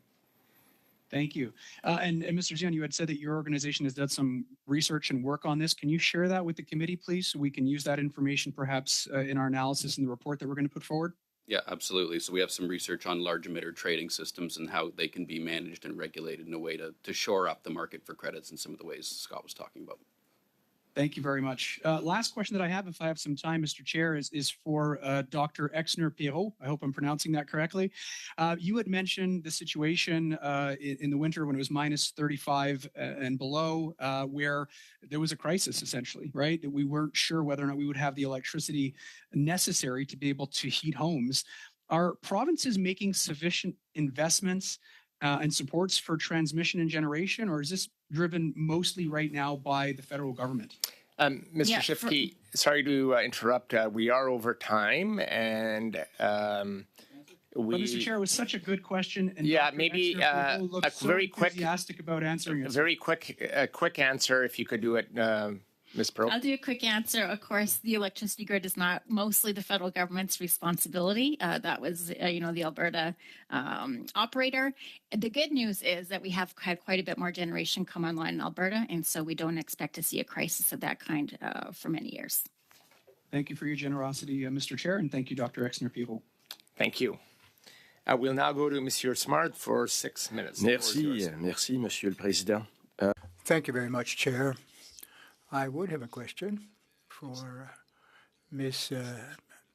Thank you. And Mr. Zion, you had said that your organization has done some research and work on this. Can you share that with the committee, please, so we can use that information perhaps in our analysis in the report that we're going to put forward? Yeah, absolutely. So we have some research on large emitter trading systems and how they can be managed and regulated in a way to shore up the market for credits in some of the ways Scott was talking about. Thank you very much. Last question that I have, if I have some time, Mr. Chair, is for Dr. Exner-Pirot. I hope I'm pronouncing that correctly. You had mentioned the situation in the winter when it was minus 35 and below, where there was a crisis, essentially, right? That we weren't sure whether or not we would have the electricity necessary to be able to heat homes. Are provinces making sufficient investments and supports for transmission and generation, or is this driven mostly right now by the federal government? Mr. Shifke, sorry to interrupt. We are over time, and But Mr. Chair, it was such a good question. And yeah, Dr. maybe a very quick, enthusiastic about answering it. Very quick answer, if you could do it, Ms. Pro. I'll do a quick answer. Of course, the electricity grid is not mostly the federal government's responsibility. That was, the Alberta operator. The good news is that we have had quite a bit more generation come online in Alberta, and so we don't expect to see a crisis of that kind for many years. Thank you for your generosity, Mr. Chair, and thank you, Dr. Exner-Pirot. Thank you. We'll now go to Monsieur Smart for 6 minutes. Merci, Monsieur le Président. Thank you very much, Chair. I would have a question for Ms.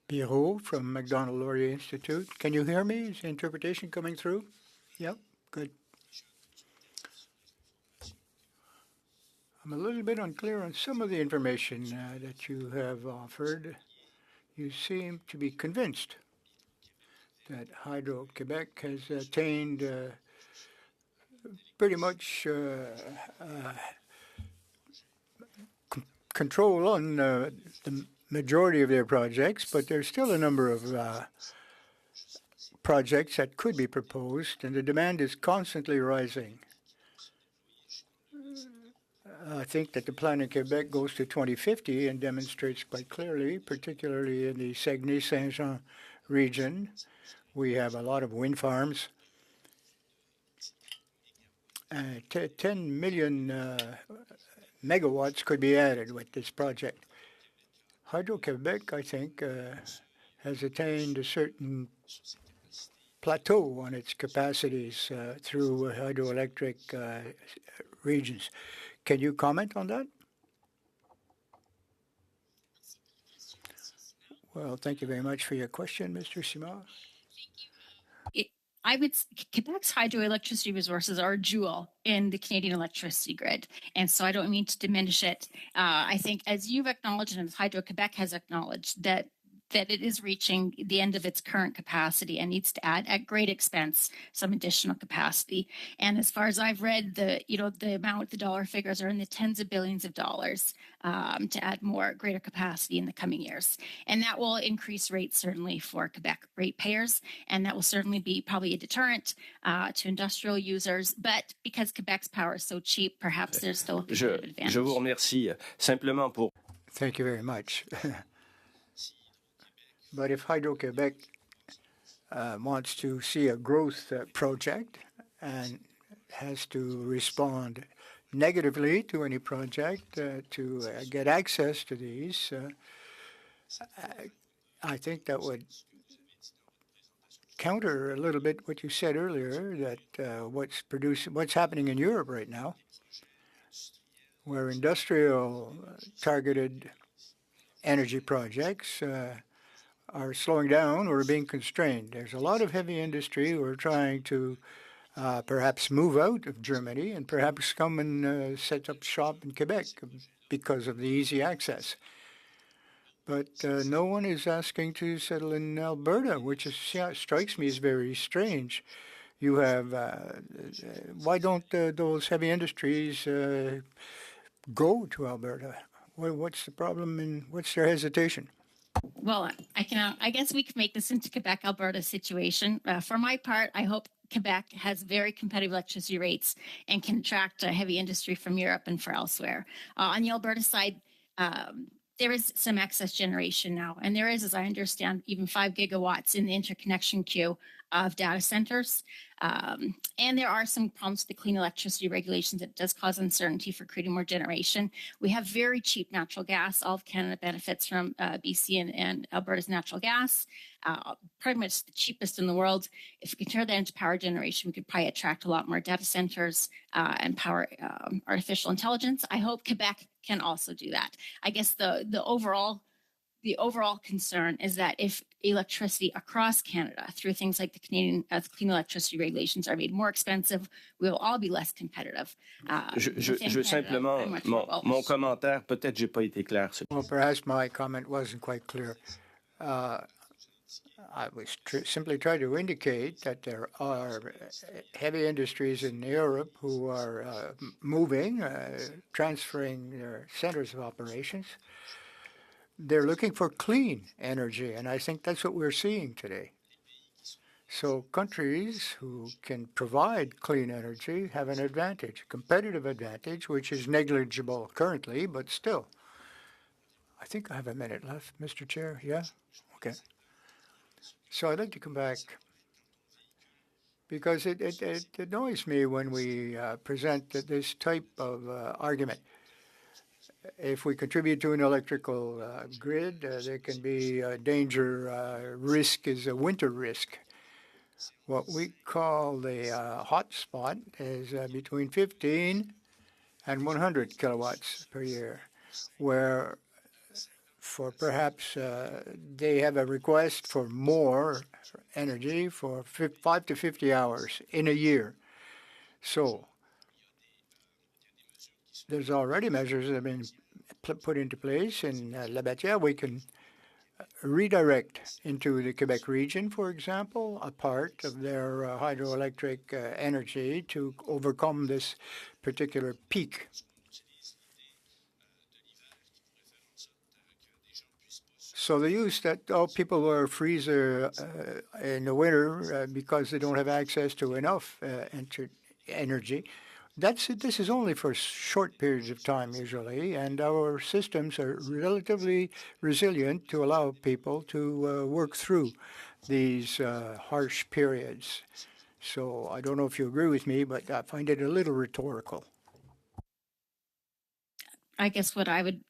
Pirot from Macdonald-Laurier Institute. Can you hear me? Is the interpretation coming through? Yep, good. I'm a little bit unclear on some of the information that you have offered. You seem to be convinced that Hydro-Quebec has attained pretty much control on the majority of their projects, but there's still a number of projects that could be proposed, and the demand is constantly rising. I think that the plan in Quebec goes to 2050 and demonstrates quite clearly, particularly in the Saguenay-Saint-Jean region, we have a lot of wind farms. 10 million megawatts could be added with this project. Hydro-Quebec, I think, has attained a certain plateau on its capacities through hydroelectric regions. Can you comment on that? Well, thank you very much for your question, Mr. Simard. Quebec's hydroelectricity resources are a jewel in the Canadian electricity grid. And so I don't mean to diminish it. I think as you've acknowledged and as Hydro-Quebec has acknowledged that it is reaching the end of its current capacity and needs to add at great expense some additional capacity. And as far as I've read, the dollar figures are in the tens of billions of dollars to add greater capacity in the coming years. And that will increase rates certainly for Quebec ratepayers, and that will certainly be probably a deterrent to industrial users. But because Quebec's power is so cheap, perhaps there's still a competitive advantage. Je vous remercie simplement pour. Thank you very much. But if Hydro-Quebec wants to see a growth project and has to respond negatively to any project to get access to these, I think that would counter a little bit what you said earlier, that what's happening in Europe right now, where industrial targeted energy projects are slowing down or being constrained. There's a lot of heavy industry who are trying to perhaps move out of Germany and perhaps come and set up shop in Quebec because of the easy access. but no one is asking to settle in Alberta, which strikes me as very strange. You have, why don't those heavy industries go to Alberta? What's the problem and what's their hesitation? Well, I guess we can make this into Quebec Alberta situation. For my part, I hope Quebec has very competitive electricity rates and can attract heavy industry from Europe and for elsewhere. On the Alberta side, there is some excess generation now, and there is, as I understand, even 5 gigawatts in the interconnection queue of data centers. And there are some problems with the clean electricity regulations that does cause uncertainty for creating more generation. We have very cheap natural gas. All of Canada benefits from BC and Alberta's natural gas, pretty much the cheapest in the world. If we can turn that into power generation, we could probably attract a lot more data centers and power artificial intelligence. I hope Quebec can also do that. I guess the overall concern is that if electricity across Canada, through things like the Canadian clean electricity regulations, are made more expensive, we will all be less competitive. Je veux simplement, mon commentaire, peut-être j'ai pas été clair. Well, perhaps my comment wasn't quite clear. I was simply trying to indicate that there are heavy industries in Europe who are moving, transferring their centers of operations. They're looking for clean energy, and I think that's what we're seeing today. So countries who can provide clean energy have an advantage, competitive advantage, which is negligible currently, but still. I think I have a minute left, Mr. Chair. Yeah? Okay. So I'd like to come back because it annoys me when we present this type of argument. If we contribute to an electrical grid, there can be a danger. Risk is a winter risk. What we call the hot spot is between 15 and 100 kilowatts per year, where for perhaps they have a request for more energy for 5 to 50 hours in a year. So there's already measures that have been put into place in Labetia. We can redirect into the Quebec region, for example, a part of their hydroelectric energy to overcome this particular peak. So the use that people wear a freezer in the winter because they don't have access to enough energy. This is only for short periods of time usually, and our systems are relatively resilient to allow people to work through these harsh periods. So I don't know if you agree with me, but I find it a little rhetorical. I guess what I would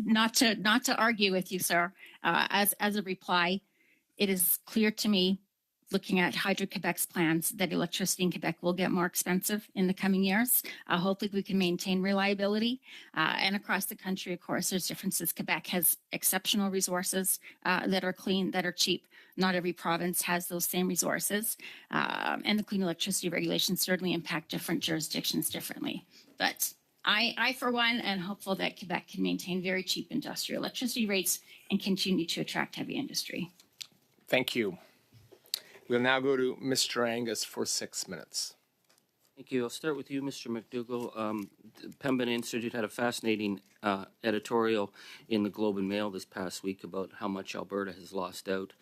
not to argue with you, sir. As a reply, it is clear to me, looking at Hydro-Quebec's plans, that electricity in Quebec will get more expensive in the coming years. Hopefully we can maintain reliability. And across the country, of course, there's differences. Quebec has exceptional resources that are clean, that are cheap. Not every province has those same resources. And the clean electricity regulations certainly impact different jurisdictions differently. But I, for one, am hopeful that Quebec can maintain very cheap industrial electricity rates and continue to attract heavy industry. Thank you. We'll now go to Mr. Angus for 6 minutes. Thank you. I'll start with you, Mr. McDougall. The Pembina Institute had a fascinating editorial in the Globe and Mail this past week about how much Alberta has lost out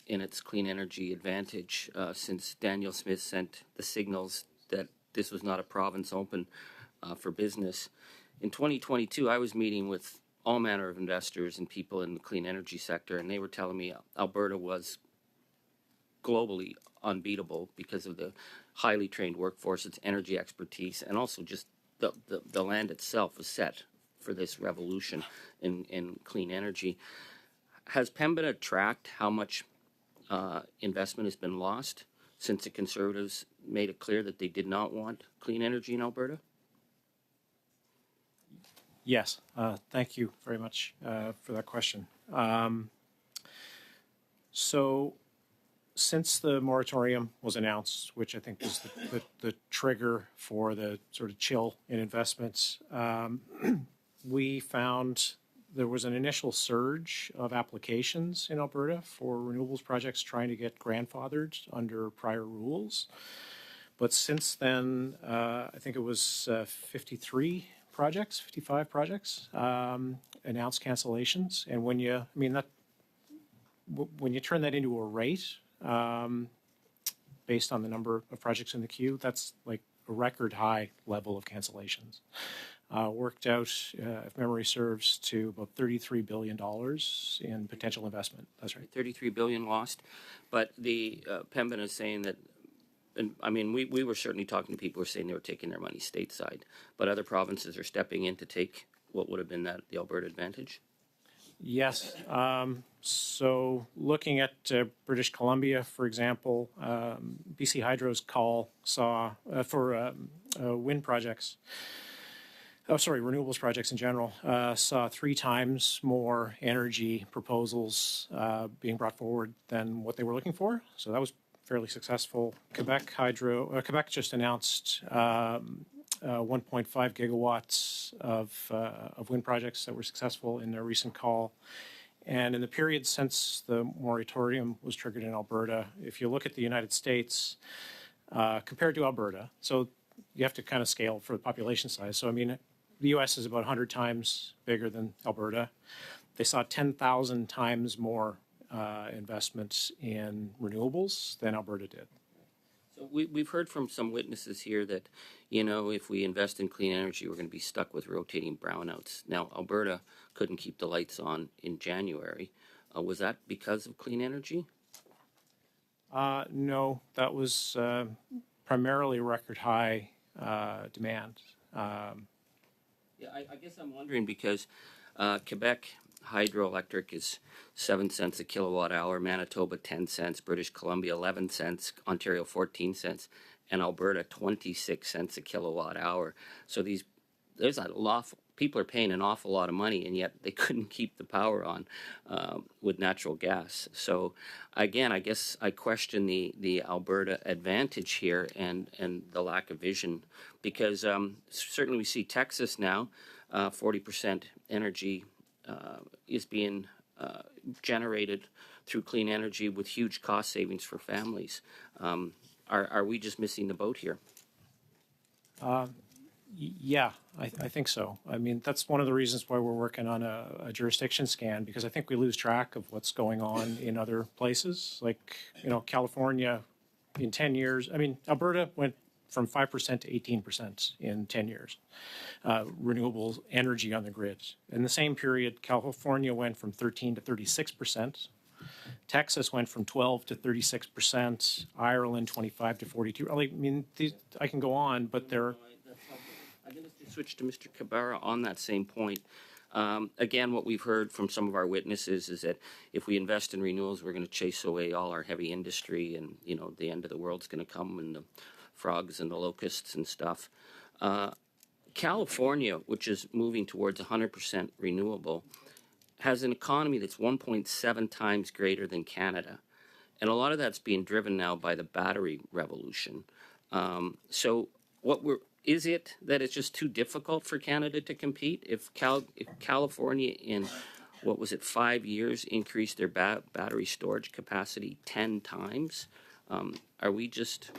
in its clean energy advantage since Daniel Smith sent the signals that this was not a province open for business. In 2022, I was meeting with all manner of investors and people in the clean energy sector, and they were telling me Alberta was globally unbeatable because of the highly trained workforce, its energy expertise, and also just the land itself was set for this revolution in clean energy. Has Pembina tracked how much investment has been lost since the Conservatives made it clear that they did not want clean energy in Alberta? Yes, thank you very much for that question. So since the moratorium was announced, which I think was the trigger for the sort of chill in investments, we found there was an initial surge of applications in Alberta for renewables projects trying to get grandfathered under prior rules. But since then, I think it was 55 projects announced cancellations. And when you turn that into a rate, based on the number of projects in the queue, that's like a record high level of cancellations. Worked out, if memory serves, to about $33 billion in potential investment. That's right. 33 billion lost, but the Pembina is saying that, and I mean, we were certainly talking to people who were saying they were taking their money stateside, but other provinces are stepping in to take what would have been the Alberta advantage. Yes. So looking at British Columbia, for example, BC Hydro's call saw for wind projects. Renewables projects in general, saw 3 times more energy proposals being brought forward than what they were looking for. So that was fairly successful. Quebec just announced 1.5 gigawatts of wind projects that were successful in their recent call. And in the period since the moratorium was triggered in Alberta, if you look at the United States compared to Alberta, so you have to kind of scale for the population size. So, I mean, the U.S. is about 100 times bigger than Alberta. They saw 10,000 times more investments in renewables than Alberta did. So we've heard from some witnesses here that, you know, if we invest in clean energy, we're going to be stuck with rotating brownouts. Now, Alberta couldn't keep the lights on in January. Was that because of clean energy? No, that was primarily record high demand. Yeah, I guess I'm wondering because Quebec hydroelectric is 7 cents a kilowatt hour, Manitoba 10 cents, British Columbia 11 cents, Ontario 14 cents, and Alberta 26 cents a kilowatt hour. So there's a lot. People are paying an awful lot of money, and yet they couldn't keep the power on with natural gas. So again, I guess I question the Alberta advantage here and the lack of vision, because certainly we see Texas now, 40% energy is being generated through clean energy with huge cost savings for families. Are we just missing the boat here? Yeah, I think so. I mean, that's one of the reasons why we're working on a jurisdiction scan, because I think we lose track of what's going on in other places. Like, you know, California in 10 years, I mean, Alberta went from 5% to 18% in 10 years, renewable energy on the grid. In the same period, California went from 13 to 36%. Texas went from 12 to 36%. Ireland, 25 to 42. I mean, I can go on, but they're... I'm going to switch to Mr. Kabara on that same point. Again, what we've heard from some of our witnesses is that if we invest in renewals, we're going to chase away all our heavy industry, and, you know, the end of the world's going to come, and the frogs and the locusts and stuff. California, which is moving towards 100% renewable, has an economy that's 1.7 times greater than Canada. And a lot of that's being driven now by the battery revolution. So is it that it's just too difficult for Canada to compete? If California in, 5 years increased their battery storage capacity 10 times, are we just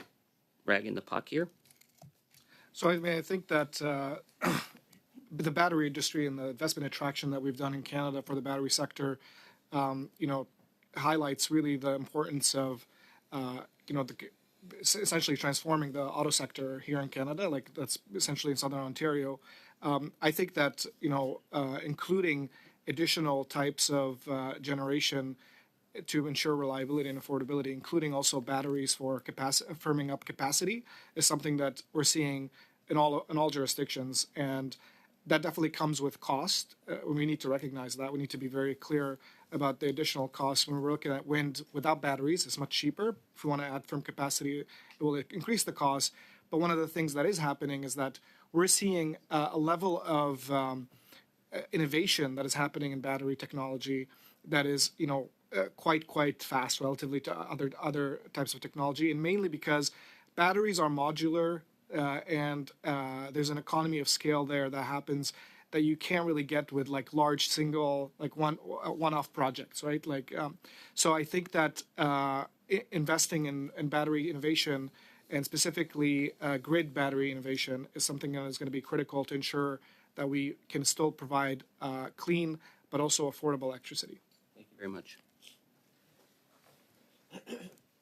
ragging the puck here? So I think that the battery industry and the investment attraction that we've done in Canada for the battery sector, highlights really the importance of, essentially transforming the auto sector here in Canada, like that's essentially in Southern Ontario. I think that, including additional types of generation to ensure reliability and affordability, including also batteries for firming up capacity, is something that we're seeing in all jurisdictions, and that definitely comes with cost. We need to recognize that. We need to be very clear about the additional costs. When we're looking at wind without batteries, it's much cheaper. If we want to add firm capacity, it will increase the cost. But one of the things that is happening is that we're seeing a level of innovation that is happening in battery technology that is, quite fast relatively to other types of technology, and mainly because batteries are modular, and there's an economy of scale there that happens that you can't really get with like large single, like one-off projects, right? Like, so I think that investing in battery innovation and specifically grid battery innovation is something that is going to be critical to ensure that we can still provide clean but also affordable electricity. Thank you very much.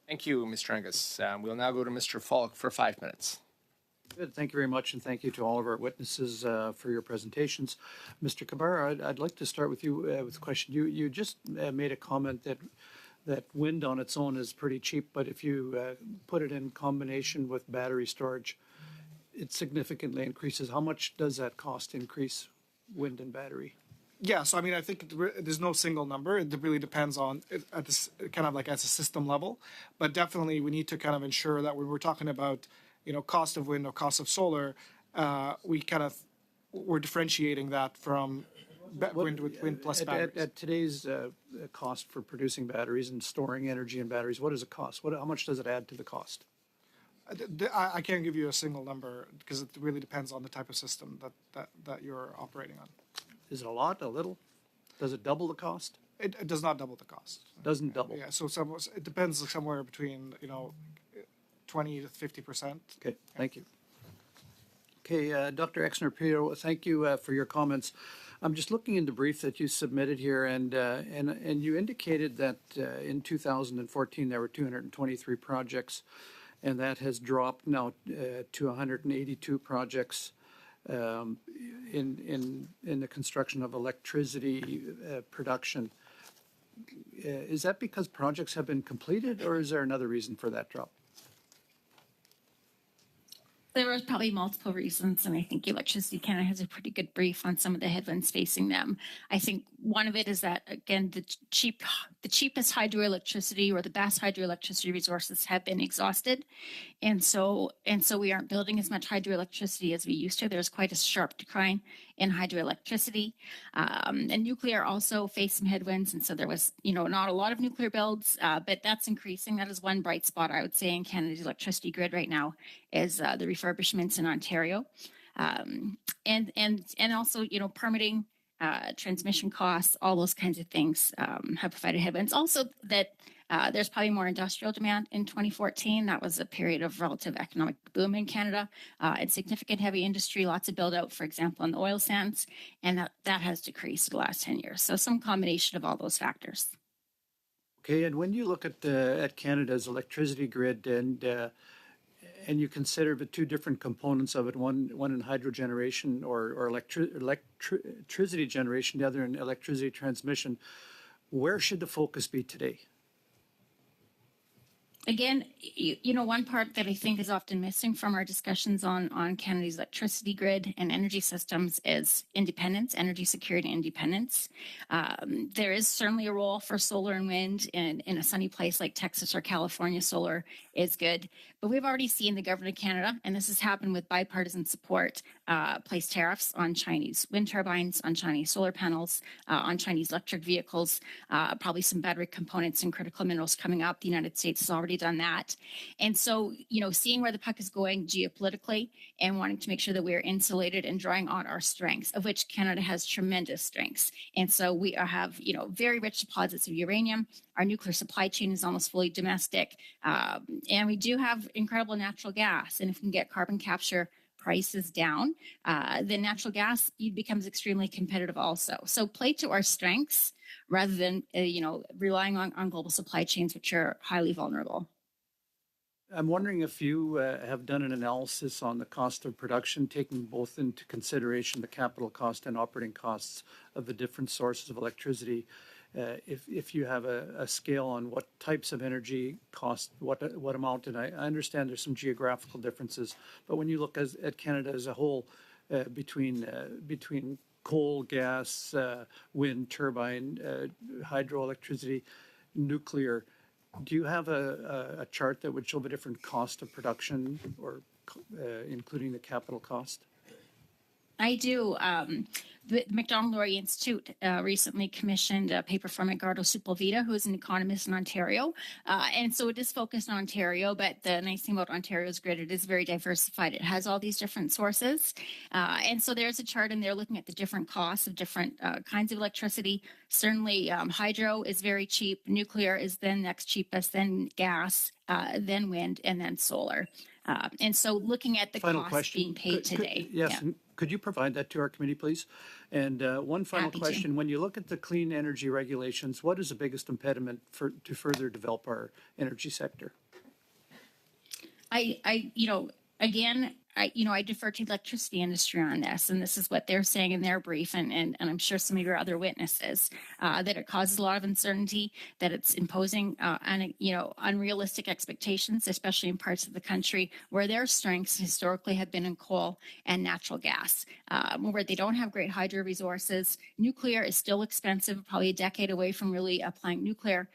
Thank you, Mr. Angus. We'll now go to Mr. Falk for 5 minutes. Good. Thank you very much, and thank you to all of our witnesses for your presentations. Mr. Kabara, I'd like to start with you with a question. You just made a comment that wind on its own is pretty cheap, but if you put it in combination with battery storage, it significantly increases. How much does that cost increase, wind and battery? Yeah, so I mean, I think there's no single number. It really depends on at this kind of like at a system level, but definitely we need to kind of ensure that when we're talking about, you know, cost of wind or cost of solar, we're differentiating that from wind with wind plus batteries. At today's cost for producing batteries and storing energy in batteries, what does it cost? How much does it add to the cost? I can't give you a single number because it really depends on the type of system that you're operating on. Is it a lot, a little? Does it double the cost? It does not double the cost. Doesn't double. Yeah, so it depends somewhere between 20 to 50%. Okay, thank you. Okay, Dr. Exner-Pio, thank you for your comments. I'm just looking in the brief that you submitted here, and you indicated that in 2014 there were 223 projects, and that has dropped now to 182 projects in the construction of electricity production. Is that because projects have been completed, or is there another reason for that drop? There was probably multiple reasons, and I think Electricity Canada has a pretty good brief on some of the headwinds facing them. I think one of it is that, again, the cheapest hydroelectricity or the best hydroelectricity resources have been exhausted, and so we aren't building as much hydroelectricity as we used to. There's quite a sharp decline in hydroelectricity, and nuclear also faced some headwinds, and so there was not a lot of nuclear builds, but that's increasing. That is one bright spot I would say in Canada's electricity grid right now is the refurbishments in Ontario, and also permitting, transmission costs, all those kinds of things have provided headwinds. Also, that there's probably more industrial demand in 2014. That was a period of relative economic boom in Canada and significant heavy industry, lots of build out, for example, in the oil sands, and that has decreased the last 10 years. So some combination of all those factors. Okay, and when you look at Canada's electricity grid and you consider the two different components of it, one in hydro generation or electricity generation, the other in electricity transmission, where should the focus be today? Again, one part that I think is often missing from our discussions on Canada's electricity grid and energy systems is independence, energy security independence. There is certainly a role for solar and wind in a sunny place like Texas or California. Solar is good, but we've already seen the government of Canada, and this has happened with bipartisan support, place tariffs on Chinese wind turbines, on Chinese solar panels, on Chinese electric vehicles, probably some battery components and critical minerals coming up. The United States has already done that. And so, seeing where the puck is going geopolitically and wanting to make sure that we are insulated and drawing on our strengths, of which Canada has tremendous strengths. And so we have, very rich deposits of uranium. Our nuclear supply chain is almost fully domestic. And we do have incredible natural gas. And if we can get carbon capture prices down, then natural gas becomes extremely competitive also. So play to our strengths rather than, relying on global supply chains, which are highly vulnerable. I'm wondering if you have done an analysis on the cost of production, taking both into consideration the capital cost and operating costs of the different sources of electricity. If you have a scale on what types of energy cost what amount, and I understand there's some geographical differences, but when you look at Canada as a whole, between coal, gas, wind turbine, hydroelectricity, nuclear, do you have a chart that would show the different cost of production, or including the capital cost? I do. The McDonald-Laurier Institute recently commissioned a paper from Edgardo Sepulveda, who is an economist in Ontario. And so it is focused on Ontario, but the nice thing about Ontario's grid, it is very diversified. It has all these different sources. And so there's a chart in there looking at the different costs of different kinds of electricity. Certainly hydro is very cheap. Nuclear is then next cheapest, then gas, then wind, and then solar. And so looking at the costs being paid today. Yes. Yeah. Could you provide that to our committee, please? And one final question. When you look at the clean energy regulations, what is the biggest impediment to further develop our energy sector? I defer to the electricity industry on this, and this is what they're saying in their brief, and I'm sure some of your other witnesses, that it causes a lot of uncertainty, that it's imposing unrealistic expectations, especially in parts of the country where their strengths historically have been in coal and natural gas, where they don't have great hydro resources. Nuclear is still expensive, probably a decade away from really applying nuclear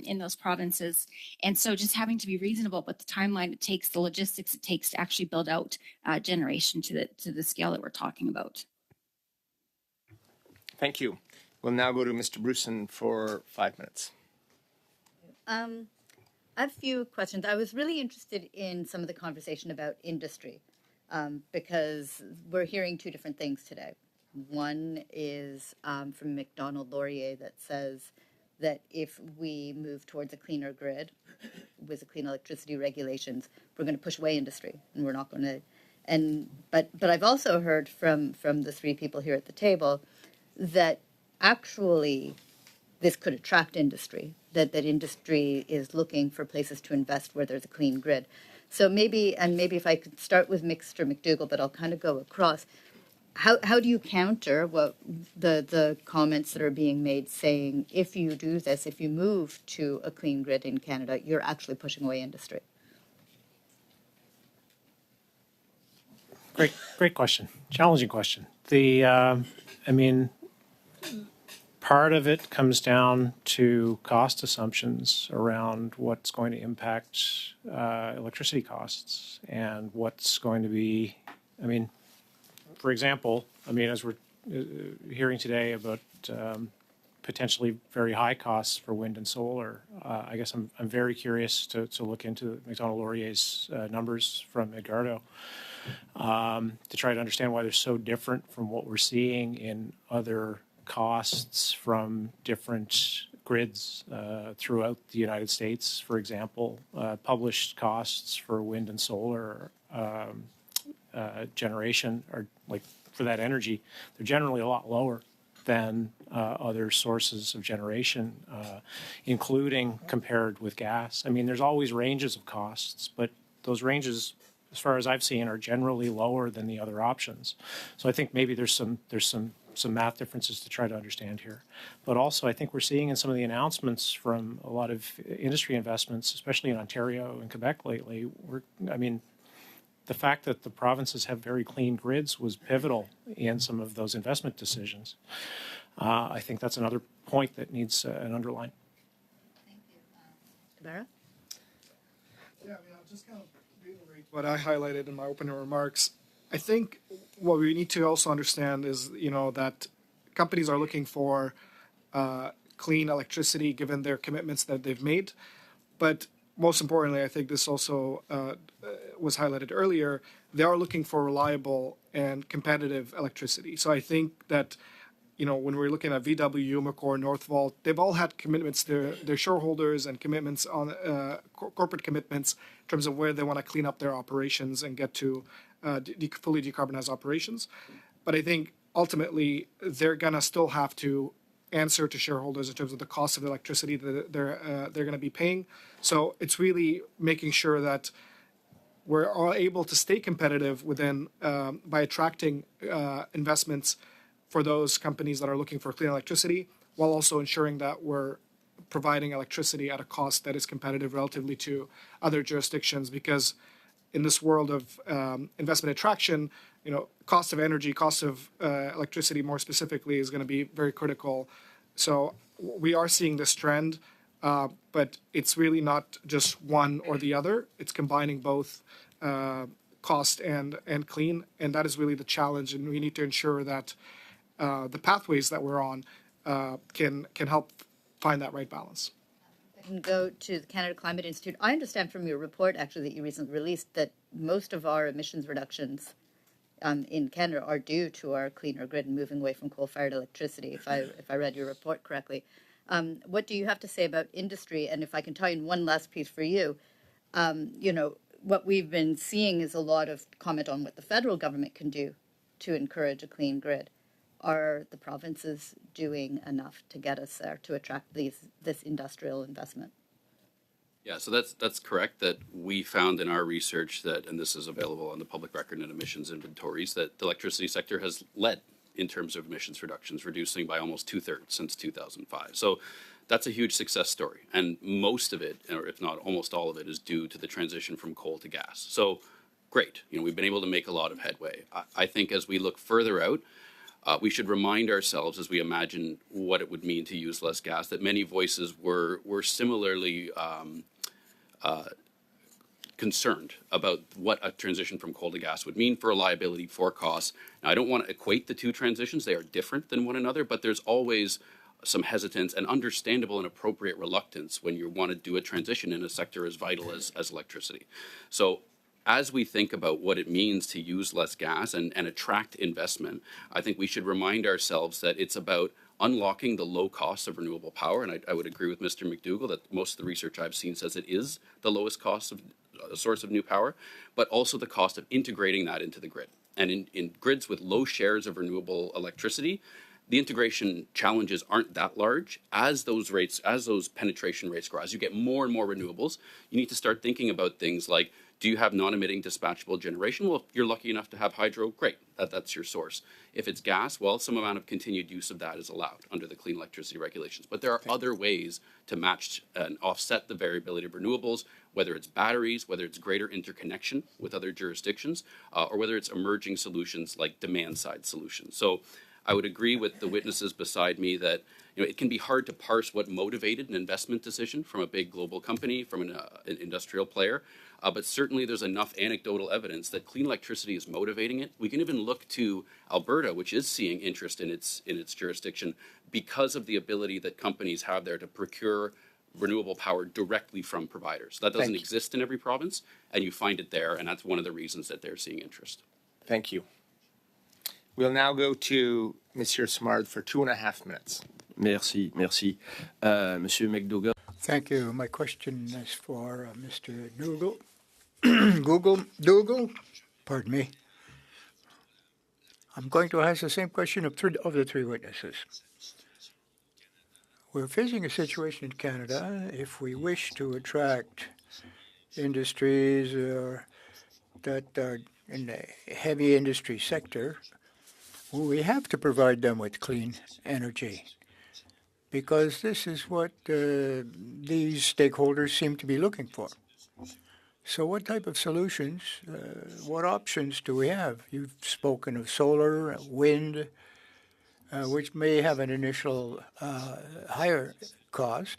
in those provinces. And so just having to be reasonable about the timeline it takes, the logistics it takes to actually build out generation to the scale that we're talking about. Thank you. We'll now go to Mr. Bruson for 5 minutes. I have a few questions. I was really interested in some of the conversation about industry because we're hearing two different things today. One is from McDonald-Laurier that says that if we move towards a cleaner grid with the clean electricity regulations, we're going to push away industry, and we're not going to. But I've also heard from the three people here at the table that actually this could attract industry, that industry is looking for places to invest where there's a clean grid. So maybe if I could start with Mr. McDougall, but I'll kind of go across. How do you counter what the comments that are being made saying if you do this, if you move to a clean grid in Canada, you're actually pushing away industry? Great question. Challenging question. Part of it comes down to cost assumptions around what's going to impact electricity costs and what's going to be, for example, as we're hearing today about potentially very high costs for wind and solar, I guess I'm very curious to look into McDonald-Laurier's numbers from Edgardo to try to understand why they're so different from what we're seeing in other costs from different grids throughout the United States. For example, published costs for wind and solar generation are like for that energy, they're generally a lot lower than other sources of generation, including compared with gas. There's always ranges of costs, but those ranges, as far as I've seen, are generally lower than the other options. So I think maybe there's some math differences to try to understand here. But also I think we're seeing in some of the announcements from a lot of industry investments, especially in Ontario and Quebec lately, the fact that the provinces have very clean grids was pivotal in some of those investment decisions. I think that's another point that needs an underline. Thank you. Tabara? Yeah, I'll just kind of reiterate what I highlighted in my opening remarks. I think what we need to also understand is, that companies are looking for clean electricity given their commitments that they've made. But most importantly, I think this also was highlighted earlier, they are looking for reliable and competitive electricity. So I think that, when we're looking at VW, Umicore, Northvolt, they've all had commitments to their shareholders and commitments on corporate commitments in terms of where they want to clean up their operations and get to fully decarbonize operations. But I think ultimately they're going to still have to answer to shareholders in terms of the cost of the electricity that they're going to be paying. So it's really making sure that we're all able to stay competitive within by attracting investments for those companies that are looking for clean electricity, while also ensuring that we're providing electricity at a cost that is competitive relatively to other jurisdictions. Because in this world of investment attraction, cost of energy, cost of electricity more specifically is going to be very critical. So we are seeing this trend, but it's really not just one or the other. It's combining both cost and clean, and that is really the challenge. And we need to ensure that the pathways that we're on can help find that right balance. I can go to the Canada Climate Institute. I understand from your report, actually, that you recently released, that most of our emissions reductions in Canada are due to our cleaner grid and moving away from coal-fired electricity, if I read your report correctly. What do you have to say about industry? And if I can tie in one last piece for you, what we've been seeing is a lot of comment on what the federal government can do to encourage a clean grid. Are the provinces doing enough to get us there, to attract this industrial investment? Yeah, so that's correct, that we found in our research that, and this is available on the public record and emissions inventories, that the electricity sector has led in terms of emissions reductions, reducing by almost 2/3 since 2005. So that's a huge success story. And most of it, or if not almost all of it, is due to the transition from coal to gas. So great, we've been able to make a lot of headway. I think as we look further out, we should remind ourselves, as we imagine what it would mean to use less gas, that many voices were similarly concerned about what a transition from coal to gas would mean for reliability, for costs. Now, I don't want to equate the two transitions. They are different than one another, but there's always some hesitance and understandable and appropriate reluctance when you want to do a transition in a sector as vital as electricity. So as we think about what it means to use less gas and attract investment, I think we should remind ourselves that it's about unlocking the low cost of renewable power. And I would agree with Mr. McDougall that most of the research I've seen says it is the lowest cost of source of new power, but also the cost of integrating that into the grid. And in grids with low shares of renewable electricity, the integration challenges aren't that large. As those penetration rates grow, as you get more and more renewables, you need to start thinking about things like, do you have non-emitting dispatchable generation? Well, if you're lucky enough to have hydro, great, that's your source. If it's gas, well, some amount of continued use of that is allowed under the clean electricity regulations. But there are other ways to match and offset the variability of renewables, whether it's batteries, whether it's greater interconnection with other jurisdictions, or whether it's emerging solutions like demand-side solutions. So I would agree with the witnesses beside me that it can be hard to parse what motivated an investment decision from a big global company, from an industrial player. But certainly there's enough anecdotal evidence that clean electricity is motivating it. We can even look to Alberta, which is seeing interest in its jurisdiction because of the ability that companies have there to procure renewable power directly from providers. That doesn't exist in every province, and you find it there, and that's one of the reasons that they're seeing interest. Thank you. We'll now go to Monsieur Simard for 2.5 minutes. Merci. Monsieur McDougall. Thank you. My question is for Mr. Dougal. Pardon me. I'm going to ask the same question of the three witnesses. We're facing a situation in Canada, if we wish to attract industries that are in the heavy industry sector, we have to provide them with clean energy, because this is what these stakeholders seem to be looking for. So what type of solutions, what options do we have? You've spoken of solar, wind, which may have an initial higher cost.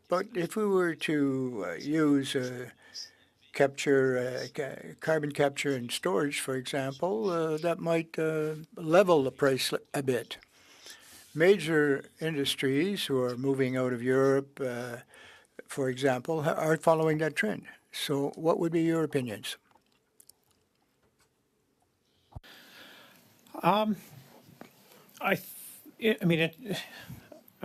But if we were to use carbon capture and storage, for example, that might level the price a bit. Major industries who are moving out of Europe, for example, are following that trend. So what would be your opinions? I'm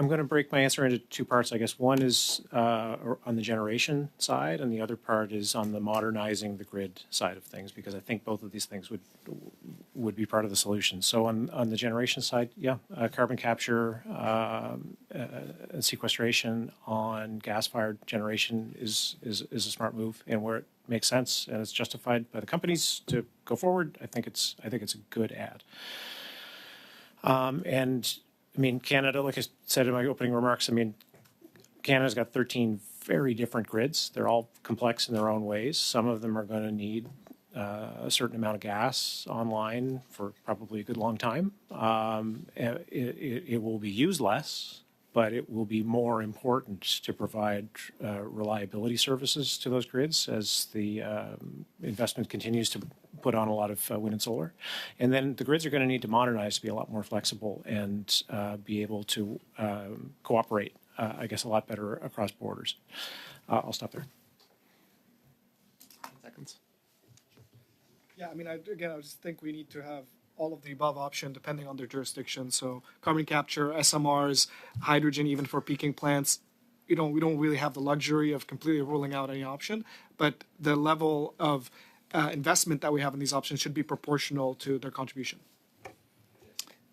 going to break my answer into two parts, I guess. One is on the generation side, and the other part is on the modernizing the grid side of things, because I think both of these things would be part of the solution. So on the generation side, carbon capture and sequestration on gas-fired generation is a smart move, and where it makes sense and it's justified by the companies to go forward, I think it's a good ad. Canada, like I said in my opening remarks, Canada's got 13 very different grids. They're all complex in their own ways. Some of them are going to need a certain amount of gas online for probably a good long time. It will be used less but it will be more important to provide reliability services to those grids as the investment continues to put on a lot of wind and solar. And then the grids are going to need to modernize to be a lot more flexible and be able to cooperate, I guess, a lot better across borders. I'll stop there. Seconds. Yeah, I mean, I just think we need to have all of the above option depending on their jurisdiction. So carbon capture, SMRs, hydrogen, even for peaking plants. We don't really have the luxury of completely ruling out any option, but the level of investment that we have in these options should be proportional to their contribution.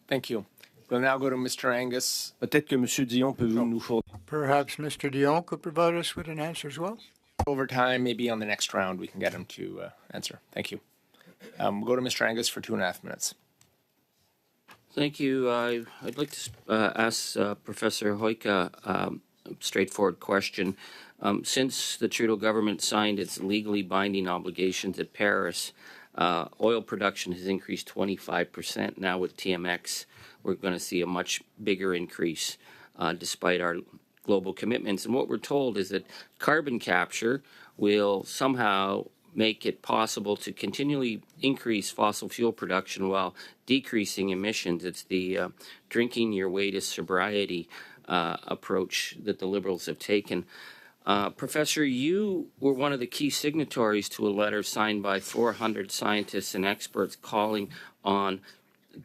Thank you. We'll now go to Mr. Angus. Peut-être que M. Dion peut nous fournir. Perhaps Mr. Dion could provide us with an answer as well. Over time, maybe on the next round, we can get him to answer. Thank you. We'll go to Mr. Angus for 2.5 minutes. Thank you. I'd like to ask Professor Hoika a straightforward question. Since the Trudeau government signed its legally binding obligations at Paris, oil production has increased 25%. Now with TMX, we're going to see a much bigger increase despite our global commitments. And what we're told is that carbon capture will somehow make it possible to continually increase fossil fuel production while decreasing emissions. It's the drinking your way to sobriety approach that the Liberals have taken. Professor, you were one of the key signatories to a letter signed by 400 scientists and experts calling on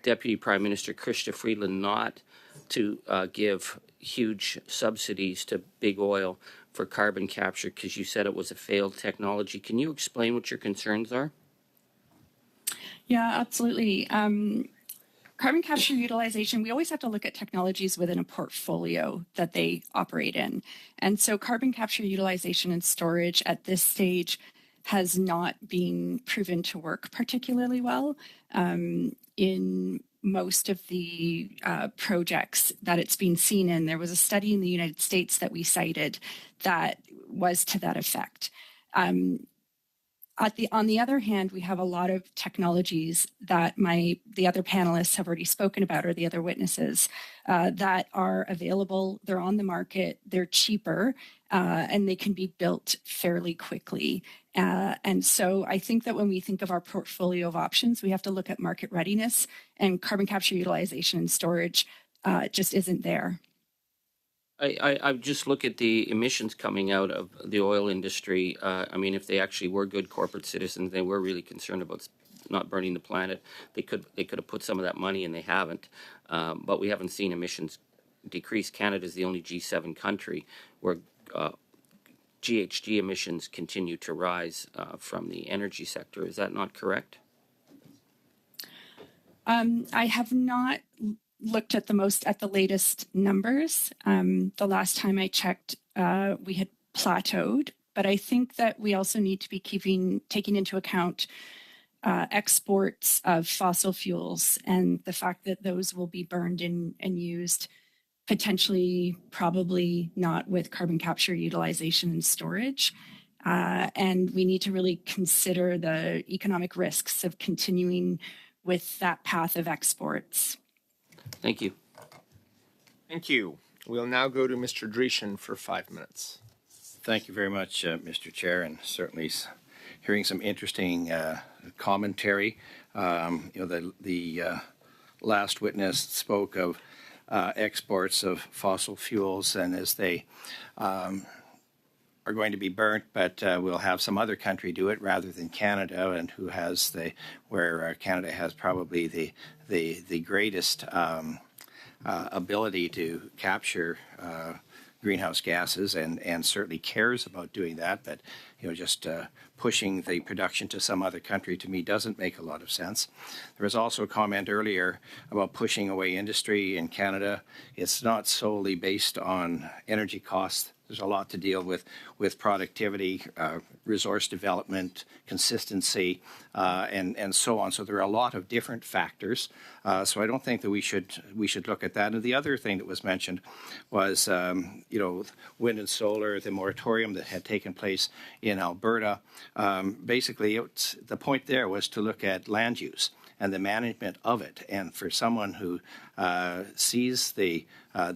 Deputy Prime Minister Chrystia Freeland not to give huge subsidies to big oil for carbon capture because you said it was a failed technology. Can you explain what your concerns are? Yeah, absolutely. Carbon capture utilization, we always have to look at technologies within a portfolio that they operate in. And so carbon capture utilization and storage at this stage has not been proven to work particularly well in most of the projects that it's been seen in. There was a study in the United States that we cited that was to that effect. On the other hand, we have a lot of technologies that the other panelists have already spoken about, or the other witnesses, that are available. They're on the market. They're cheaper, and they can be built fairly quickly. And so I think that when we think of our portfolio of options, we have to look at market readiness, and carbon capture utilization and storage just isn't there. I just look at the emissions coming out of the oil industry. I mean, if they actually were good corporate citizens, they were really concerned about not burning the planet, they could have put some of that money, and they haven't. But we haven't seen emissions decrease. Canada is the only G7 country where GHG emissions continue to rise from the energy sector. Is that not correct? I have not looked at the latest numbers. The last time I checked, we had plateaued, but I think that we also need to be taking into account exports of fossil fuels and the fact that those will be burned and used, potentially, probably not with carbon capture utilization and storage. And we need to really consider the economic risks of continuing with that path of exports. Thank you. Thank you. We'll now go to Mr. Dreeshen for 5 minutes. Thank you very much, Mr. Chair, and certainly hearing some interesting commentary. The last witness spoke of exports of fossil fuels, and as they are going to be burnt, but we'll have some other country do it rather than Canada, and where Canada has probably the greatest ability to capture greenhouse gases and certainly cares about doing that. But just pushing the production to some other country, to me, doesn't make a lot of sense. There was also a comment earlier about pushing away industry in Canada. It's not solely based on energy costs. There's a lot to deal with productivity, resource development, consistency, and so on. So there are a lot of different factors. So I don't think that we should look at that. And the other thing that was mentioned was, wind and solar, the moratorium that had taken place in Alberta. Basically, the point there was to look at land use and the management of it. And for someone who sees the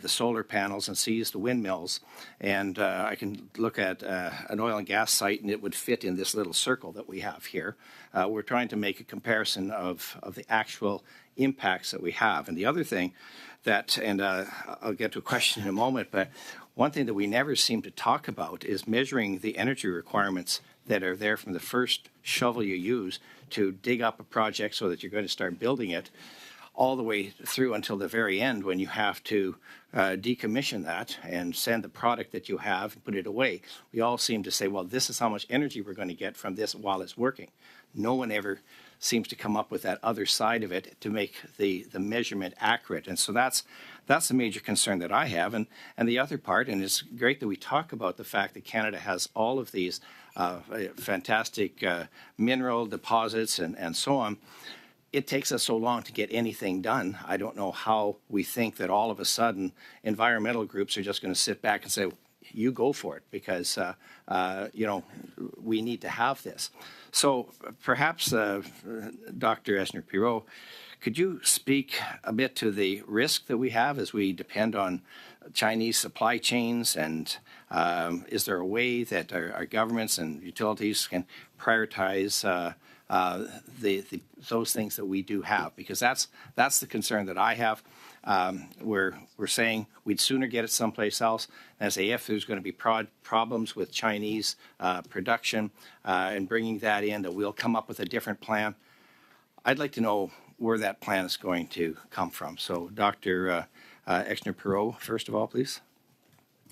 solar panels and sees the windmills, and I can look at an oil and gas site and it would fit in this little circle that we have here. We're trying to make a comparison of the actual impacts that we have. And the other thing that, and I'll get to a question in a moment, but one thing that we never seem to talk about is measuring the energy requirements that are there from the first shovel you use to dig up a project so that you're going to start building it, all the way through until the very end when you have to decommission that and send the product that you have and put it away. We all seem to say, well, this is how much energy we're going to get from this while it's working. No one ever seems to come up with that other side of it to make the measurement accurate. And so that's a major concern that I have. And the other part, and it's great that we talk about the fact that Canada has all of these fantastic mineral deposits and so on. It takes us so long to get anything done. I don't know how we think that all of a sudden environmental groups are just going to sit back and say, you go for it, because, we need to have this. So perhaps, Dr. Esner-Pirot, could you speak a bit to the risk that we have as we depend on Chinese supply chains, and is there a way that our governments and utilities can prioritize those things that we do have? Because that's the concern that I have. We're saying we'd sooner get it someplace else. And say if there's going to be problems with Chinese production and bringing that in, that we'll come up with a different plan. I'd like to know where that plan is going to come from. So, Dr. Esner-Pirot, first of all, please.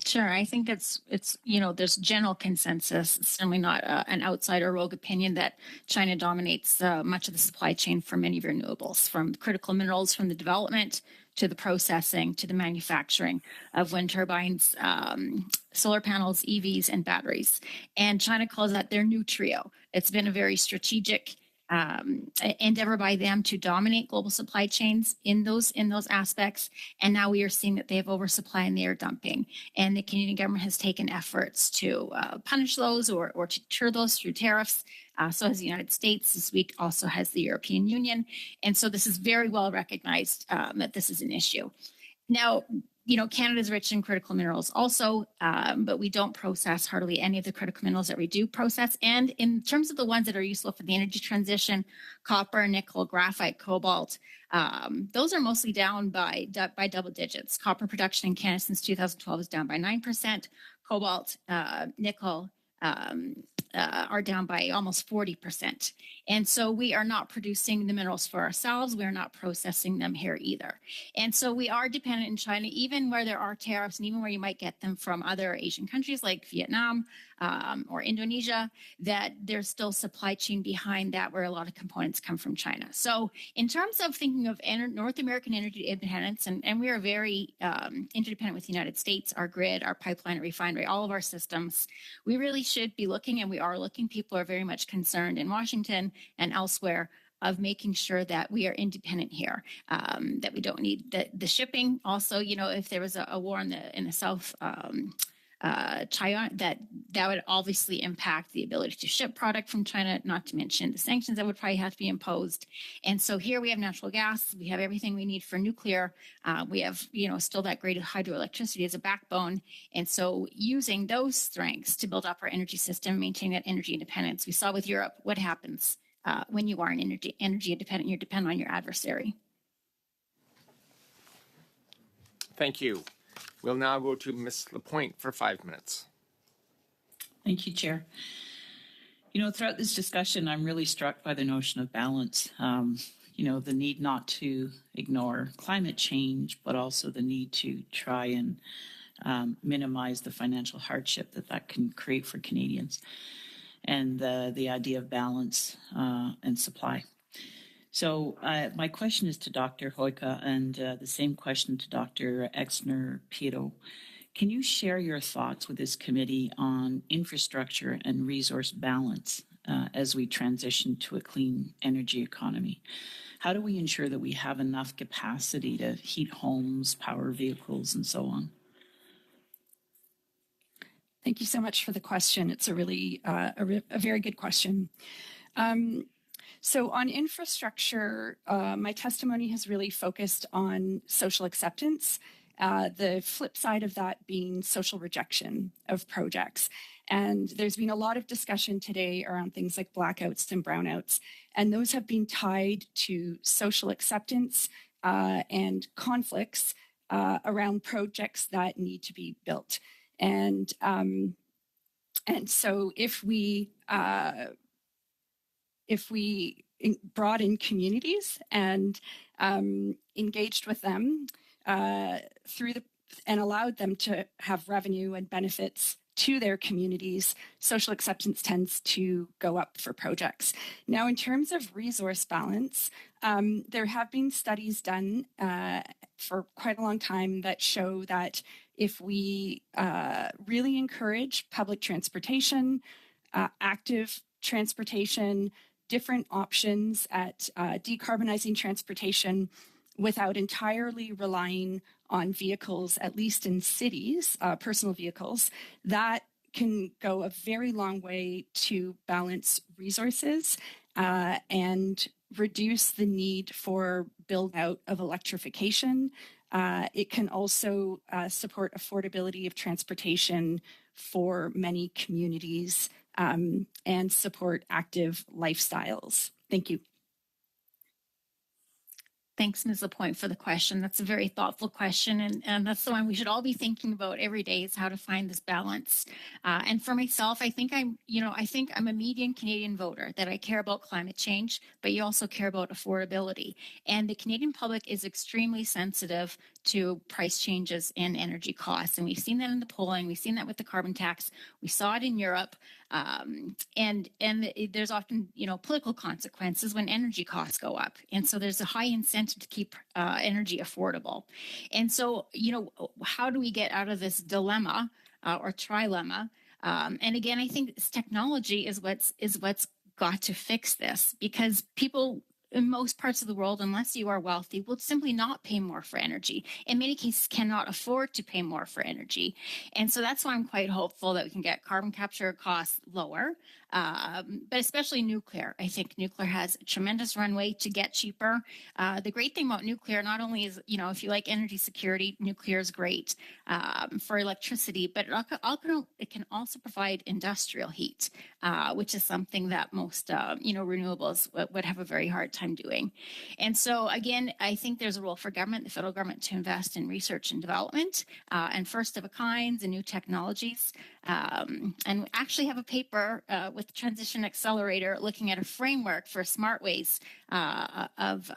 Sure. I think it's there's general consensus, certainly not an outside or rogue opinion, that China dominates much of the supply chain for many renewables, from critical minerals, from the development to the processing to the manufacturing of wind turbines, solar panels, EVs, and batteries. And China calls that their new trio. It's been a very strategic endeavor by them to dominate global supply chains in those aspects. And now we are seeing that they have oversupply and they are dumping. And the Canadian government has taken efforts to punish those or to deter those through tariffs. So has the United States. This week also has the European Union. And so this is very well recognized that this is an issue. Now, Canada is rich in critical minerals also, but we don't process hardly any of the critical minerals that we do process. And in terms of the ones that are useful for the energy transition, copper, nickel, graphite, cobalt, those are mostly down by double digits. Copper production in Canada since 2012 is down by 9%. Cobalt, nickel, are down by almost 40%. And so we are not producing the minerals for ourselves. We're not processing them here either. And so we are dependent in China, even where there are tariffs and even where you might get them from other Asian countries like Vietnam or Indonesia, that there's still supply chain behind that where a lot of components come from China. So in terms of thinking of North American energy independence, and we are very interdependent with the United States, our grid, our pipeline, our refinery, all of our systems, we really should be looking, and we are looking. People are very much concerned in Washington and elsewhere of making sure that we are independent here, that we don't need the shipping. Also, if there was a war in the South China, that would obviously impact the ability to ship product from China, not to mention the sanctions that would probably have to be imposed. And so here we have natural gas, we have everything we need for nuclear, we have still that great hydroelectricity as a backbone. And so using those strengths to build up our energy system, maintain that energy independence. We saw with Europe what happens when you are an energy independent, you depend on your adversary. Thank you. We'll now go to Ms. Lapointe for 5 minutes. Thank you, Chair. Throughout this discussion, I'm really struck by the notion of balance. The need not to ignore climate change, but also the need to try and minimize the financial hardship that can create for Canadians, and the idea of balance and supply. So my question is to Dr. Hoyka, and the same question to Dr. Esner-Pirot. Can you share your thoughts with this committee on infrastructure and resource balance as we transition to a clean energy economy? How do we ensure that we have enough capacity to heat homes, power vehicles, and so on? Thank you so much for the question. It's a really a very good question. So on infrastructure, my testimony has really focused on social acceptance, the flip side of that being social rejection of projects. And there's been a lot of discussion today around things like blackouts and brownouts, and those have been tied to social acceptance and conflicts around projects that need to be built. And so if we brought in communities and engaged with them and allowed them to have revenue and benefits to their communities, social acceptance tends to go up for projects. Now, in terms of resource balance, there have been studies done for quite a long time that show that if we really encourage public transportation, active transportation, different options at decarbonizing transportation without entirely relying on vehicles, at least in cities, personal vehicles, that can go a very long way to balance resources and reduce the need for build out of electrification. It can also support affordability of transportation for many communities and support active lifestyles. Thank you. Thanks, Ms. Lapointe, for the question. That's a very thoughtful question, and that's the one we should all be thinking about every day, is how to find this balance. And for myself, I think I'm a median Canadian voter, that I care about climate change, but you also care about affordability. And the Canadian public is extremely sensitive to price changes and energy costs, and we've seen that in the polling. We've seen that with the carbon tax. We saw it in Europe. And there's often, political consequences when energy costs go up. And so there's a high incentive to keep energy affordable. And so, how do we get out of this dilemma or trilemma? And again, I think this technology is what's got to fix this, because people in most parts of the world, unless you are wealthy, will simply not pay more for energy. In many cases, cannot afford to pay more for energy. And so that's why I'm quite hopeful that we can get carbon capture costs lower, but especially nuclear. I think nuclear has a tremendous runway to get cheaper. The great thing about nuclear, not only is, if you like energy security, nuclear is great for electricity, but it can also provide industrial heat, which is something that most, renewables would have a very hard time doing. And so, again, I think there's a role for government, the federal government, to invest in research and development and first of a kinds and new technologies. And we actually have a paper with the Transition Accelerator looking at a framework for smart ways of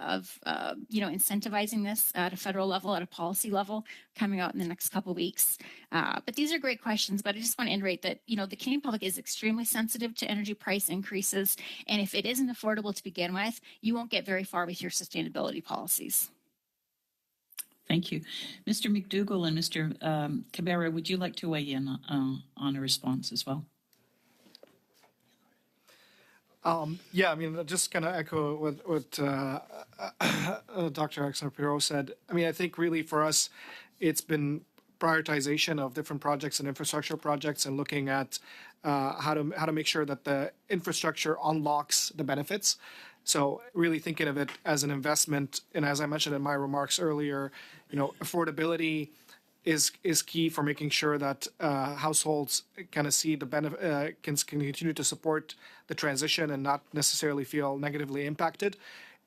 incentivizing this at a federal level, at a policy level, coming out in the next couple of weeks. But these are great questions, but I just want to iterate that, the Canadian public is extremely sensitive to energy price increases. And if it isn't affordable to begin with, you won't get very far with your sustainability policies. Thank you. Mr. McDougall and Mr. Cabrera, would you like to weigh in on a response as well? Yeah, I mean, just kind of echo what Dr. Alexander-Pirot said. I mean, I think really for us, it's been prioritization of different projects and infrastructure projects, and looking at how to make sure that the infrastructure unlocks the benefits. So really thinking of it as an investment, and as I mentioned in my remarks earlier, affordability is key for making sure that households kind of see the benefit, can continue to support the transition and not necessarily feel negatively impacted.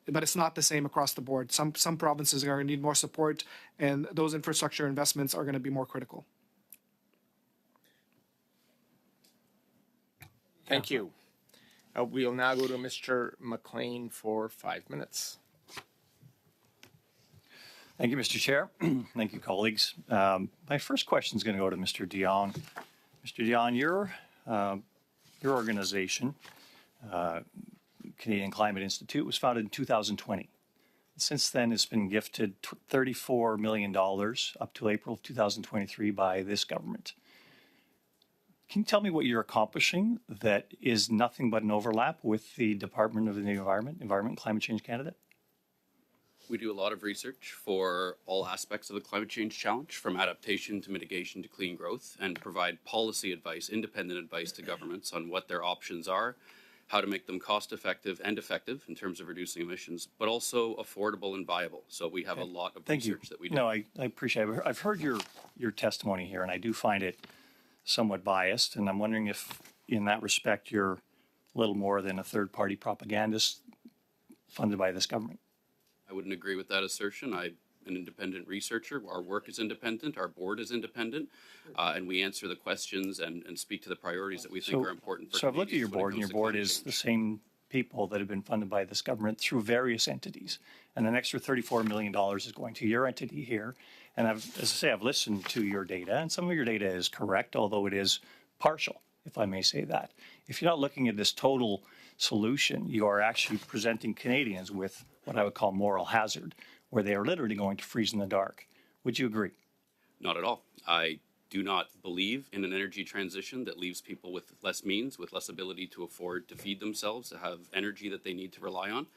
But it's not the same across the board. Some provinces are going to need more support, and those infrastructure investments are going to be more critical. Thank you. We'll now go to Mr. McLean for 5 minutes. Thank you, Mr. Chair. Thank you, colleagues. My first question is going to go to Mr. Dion. Mr. Dion, your organization, Canadian Climate Institute, was founded in 2020. Since then, it's been gifted $34 million up to April of 2023 by this government. Can you tell me what you're accomplishing that is nothing but an overlap with the Department of the Environment and Climate Change Canada? We do a lot of research for all aspects of the climate change challenge, from adaptation to mitigation to clean growth, and provide policy advice, independent advice to governments on what their options are how to make them cost effective and effective in terms of reducing emissions, but also affordable and viable. So we have a lot of research that we do. No, I appreciate it. I've heard your testimony here, and I do find it somewhat biased, and I'm wondering if in that respect you're a little more than a third-party propagandist funded by this government. I wouldn't agree with that assertion. I'm an independent researcher. Our work is independent. Our board is independent. And we answer the questions and speak to the priorities that we think are important for So I've looked at your Canadians board, and your board is the same people that have been funded by this government through various entities. And an extra $34 million is going to your entity here. And as I say, I've listened to your data, and some of your data is correct, although it is partial, if I may say that. If you're not looking at this total solution, you are actually presenting Canadians with what I would call moral hazard, where they are literally going to freeze in the dark. Would you agree? Not at all. I do not believe in an energy transition that leaves people with less means, with less ability to afford to feed themselves, to have energy that they need to rely on.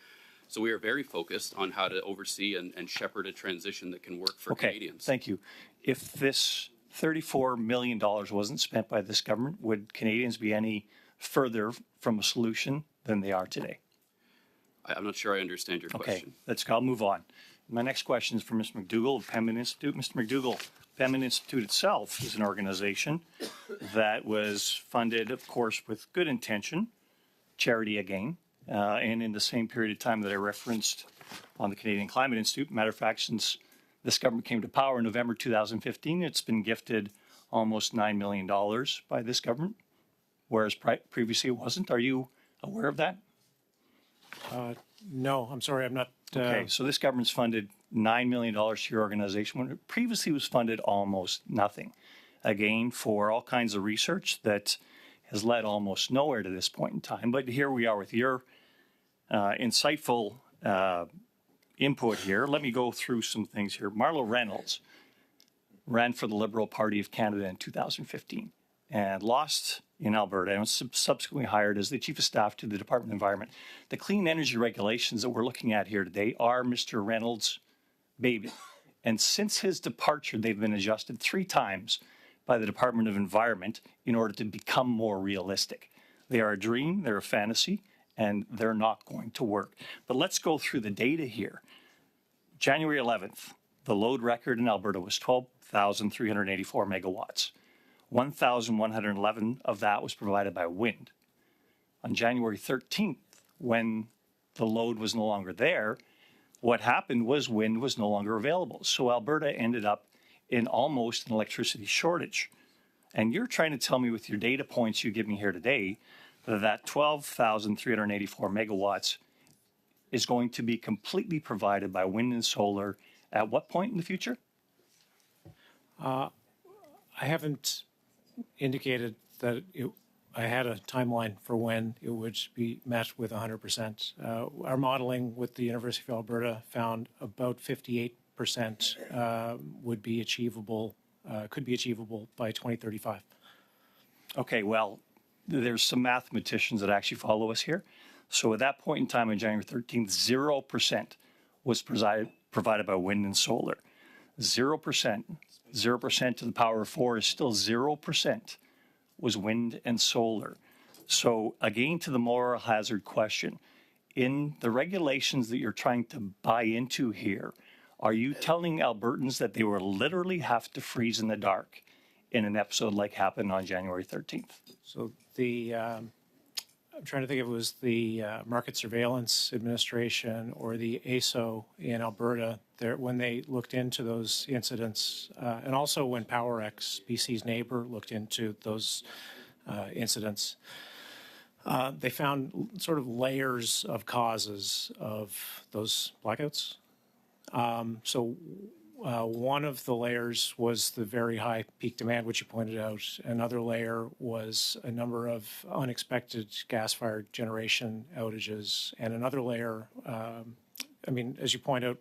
So we are very focused on how to oversee and shepherd a transition that can work for Canadians. Thank you. If this $34 million wasn't spent by this government, would Canadians be any further from a solution than they are today? I'm not sure I understand your question. I'll move on. My next question is for Mr. McDougall of Pembina Institute. Mr. McDougall, Pembina Institute itself is an organization that was funded, of course, with good intention, charity again, and in the same period of time that I referenced on the Canadian Climate Institute. Matter of fact, since this government came to power in November 2015, it's been gifted almost $9 million by this government, whereas previously it wasn't. Are you aware of that? No, I'm sorry, I'm not. Okay, so this government's funded $9 million to your organization when it previously was funded almost nothing. Again, for all kinds of research that has led almost nowhere to this point in time. But here we are with your insightful input here. Let me go through some things here. Marlo Reynolds ran for the Liberal Party of Canada in 2015 and lost in Alberta and was subsequently hired as the Chief of Staff to the Department of Environment. The clean energy regulations that we're looking at here today are Mr. Reynolds' baby. And since his departure, they've been adjusted 3 times by the Department of Environment in order to become more realistic. They are a dream, they're a fantasy, and they're not going to work. But let's go through the data here. January 11th, the load record in Alberta was 12,384 megawatts. 1,111 of that was provided by wind. On January 13th, when the load was no longer there, what happened was wind was no longer available. So Alberta ended up in almost an electricity shortage. And you're trying to tell me with your data points you give me here today that 12,384 megawatts is going to be completely provided by wind and solar at what point in the future? I haven't indicated that I had a timeline for when it would be met with 100%. Our modeling with the University of Alberta found about 58% would be achievable, could be achievable by 2035. Okay, well, there's some mathematicians that actually follow us here. So at that point in time on January 13th, 0% was provided by wind and solar. 0%. 0% to the power of 4 is still 0% was wind and solar. So again, to the moral hazard question, in the regulations that you're trying to buy into here, are you telling Albertans that they will literally have to freeze in the dark in an episode like happened on January 13th? So I'm trying to think if it was the Market Surveillance Administration or the ASO in Alberta when they looked into those incidents, and also when PowerX, BC's neighbor, looked into those incidents. They found sort of layers of causes of those blackouts. One of the layers was the very high peak demand, which you pointed out. Another layer was a number of unexpected gas-fired generation outages. And another layer, as you point out,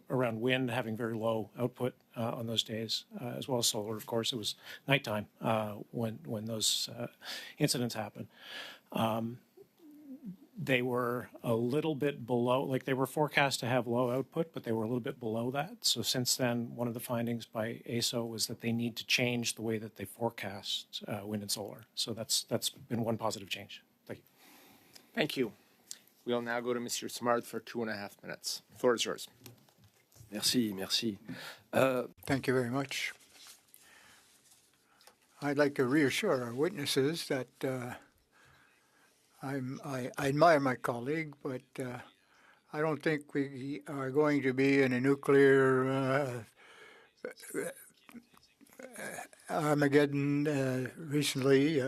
around wind having very low output on those days, as well as solar. Of course, it was nighttime when those incidents happened. They were a little bit below, like they were forecast to have low output, but they were a little bit below that. So since then, one of the findings by ASO was that they need to change the way that they forecast wind and solar. So that's been one positive change. Thank you. Thank you. We'll now go to Mr. Smart for 2.5 minutes. The floor is yours. Merci, merci. Thank you very much. I'd like to reassure our witnesses that I admire my colleague, but I don't think we are going to be in a nuclear Armageddon recently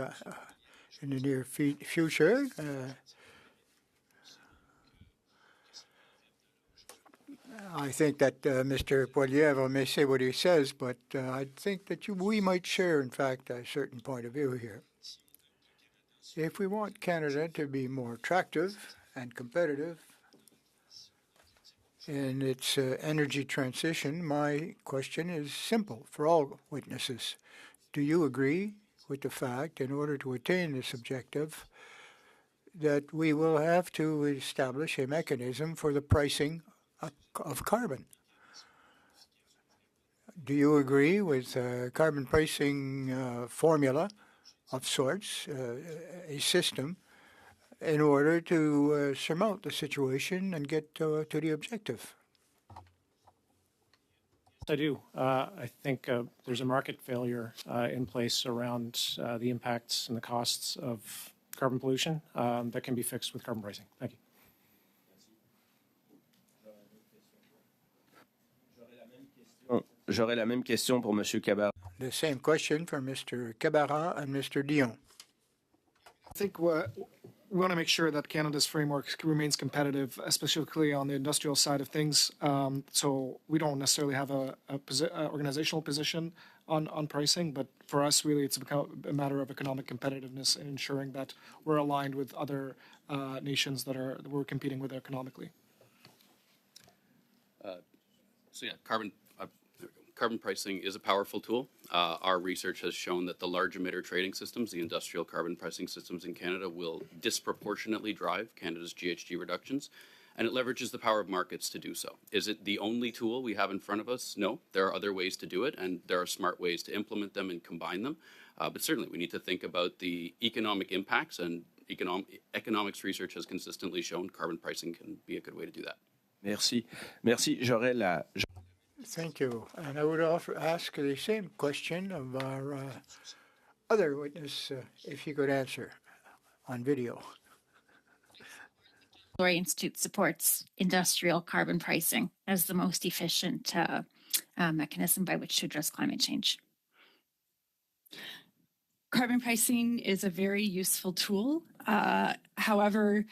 in the near future. I think that Mr. Poilievre may say what he says, but I think that we might share, in fact, a certain point of view here. If we want Canada to be more attractive and competitive in its energy transition, my question is simple for all witnesses. Do you agree with the fact, in order to attain this objective, that we will have to establish a mechanism for the pricing of carbon? Do you agree with carbon pricing formula of sorts, a system, in order to surmount the situation and get to the objective? I do. I think there's a market failure in place around the impacts and the costs of carbon pollution that can be fixed with carbon pricing. Thank you. J'aurais la même question pour Monsieur Cabaret. The same question for Mr. Cabaret and Mr. Dion. I think we want to make sure that Canada's framework remains competitive, especially on the industrial side of things. So we don't necessarily have a organizational position on pricing, but for us, really, it's a matter of economic competitiveness and ensuring that we're aligned with other nations that we're competing with economically. So yeah, carbon pricing is a powerful tool. Our research has shown that the large emitter trading systems, the industrial carbon pricing systems in Canada, will disproportionately drive Canada's GHG reductions, and it leverages the power of markets to do so. Is it the only tool we have in front of us? No, there are other ways to do it, and there are smart ways to implement them and combine them. But certainly we need to think about the economic impacts, and economics research has consistently shown carbon pricing can be a good way to do that. Merci. Merci. Thank you. And I would ask the same question of our other witness, if he could answer on video. Laurier Institute supports industrial carbon pricing as the most efficient mechanism by which to address climate change. Carbon pricing is a very useful tool. However,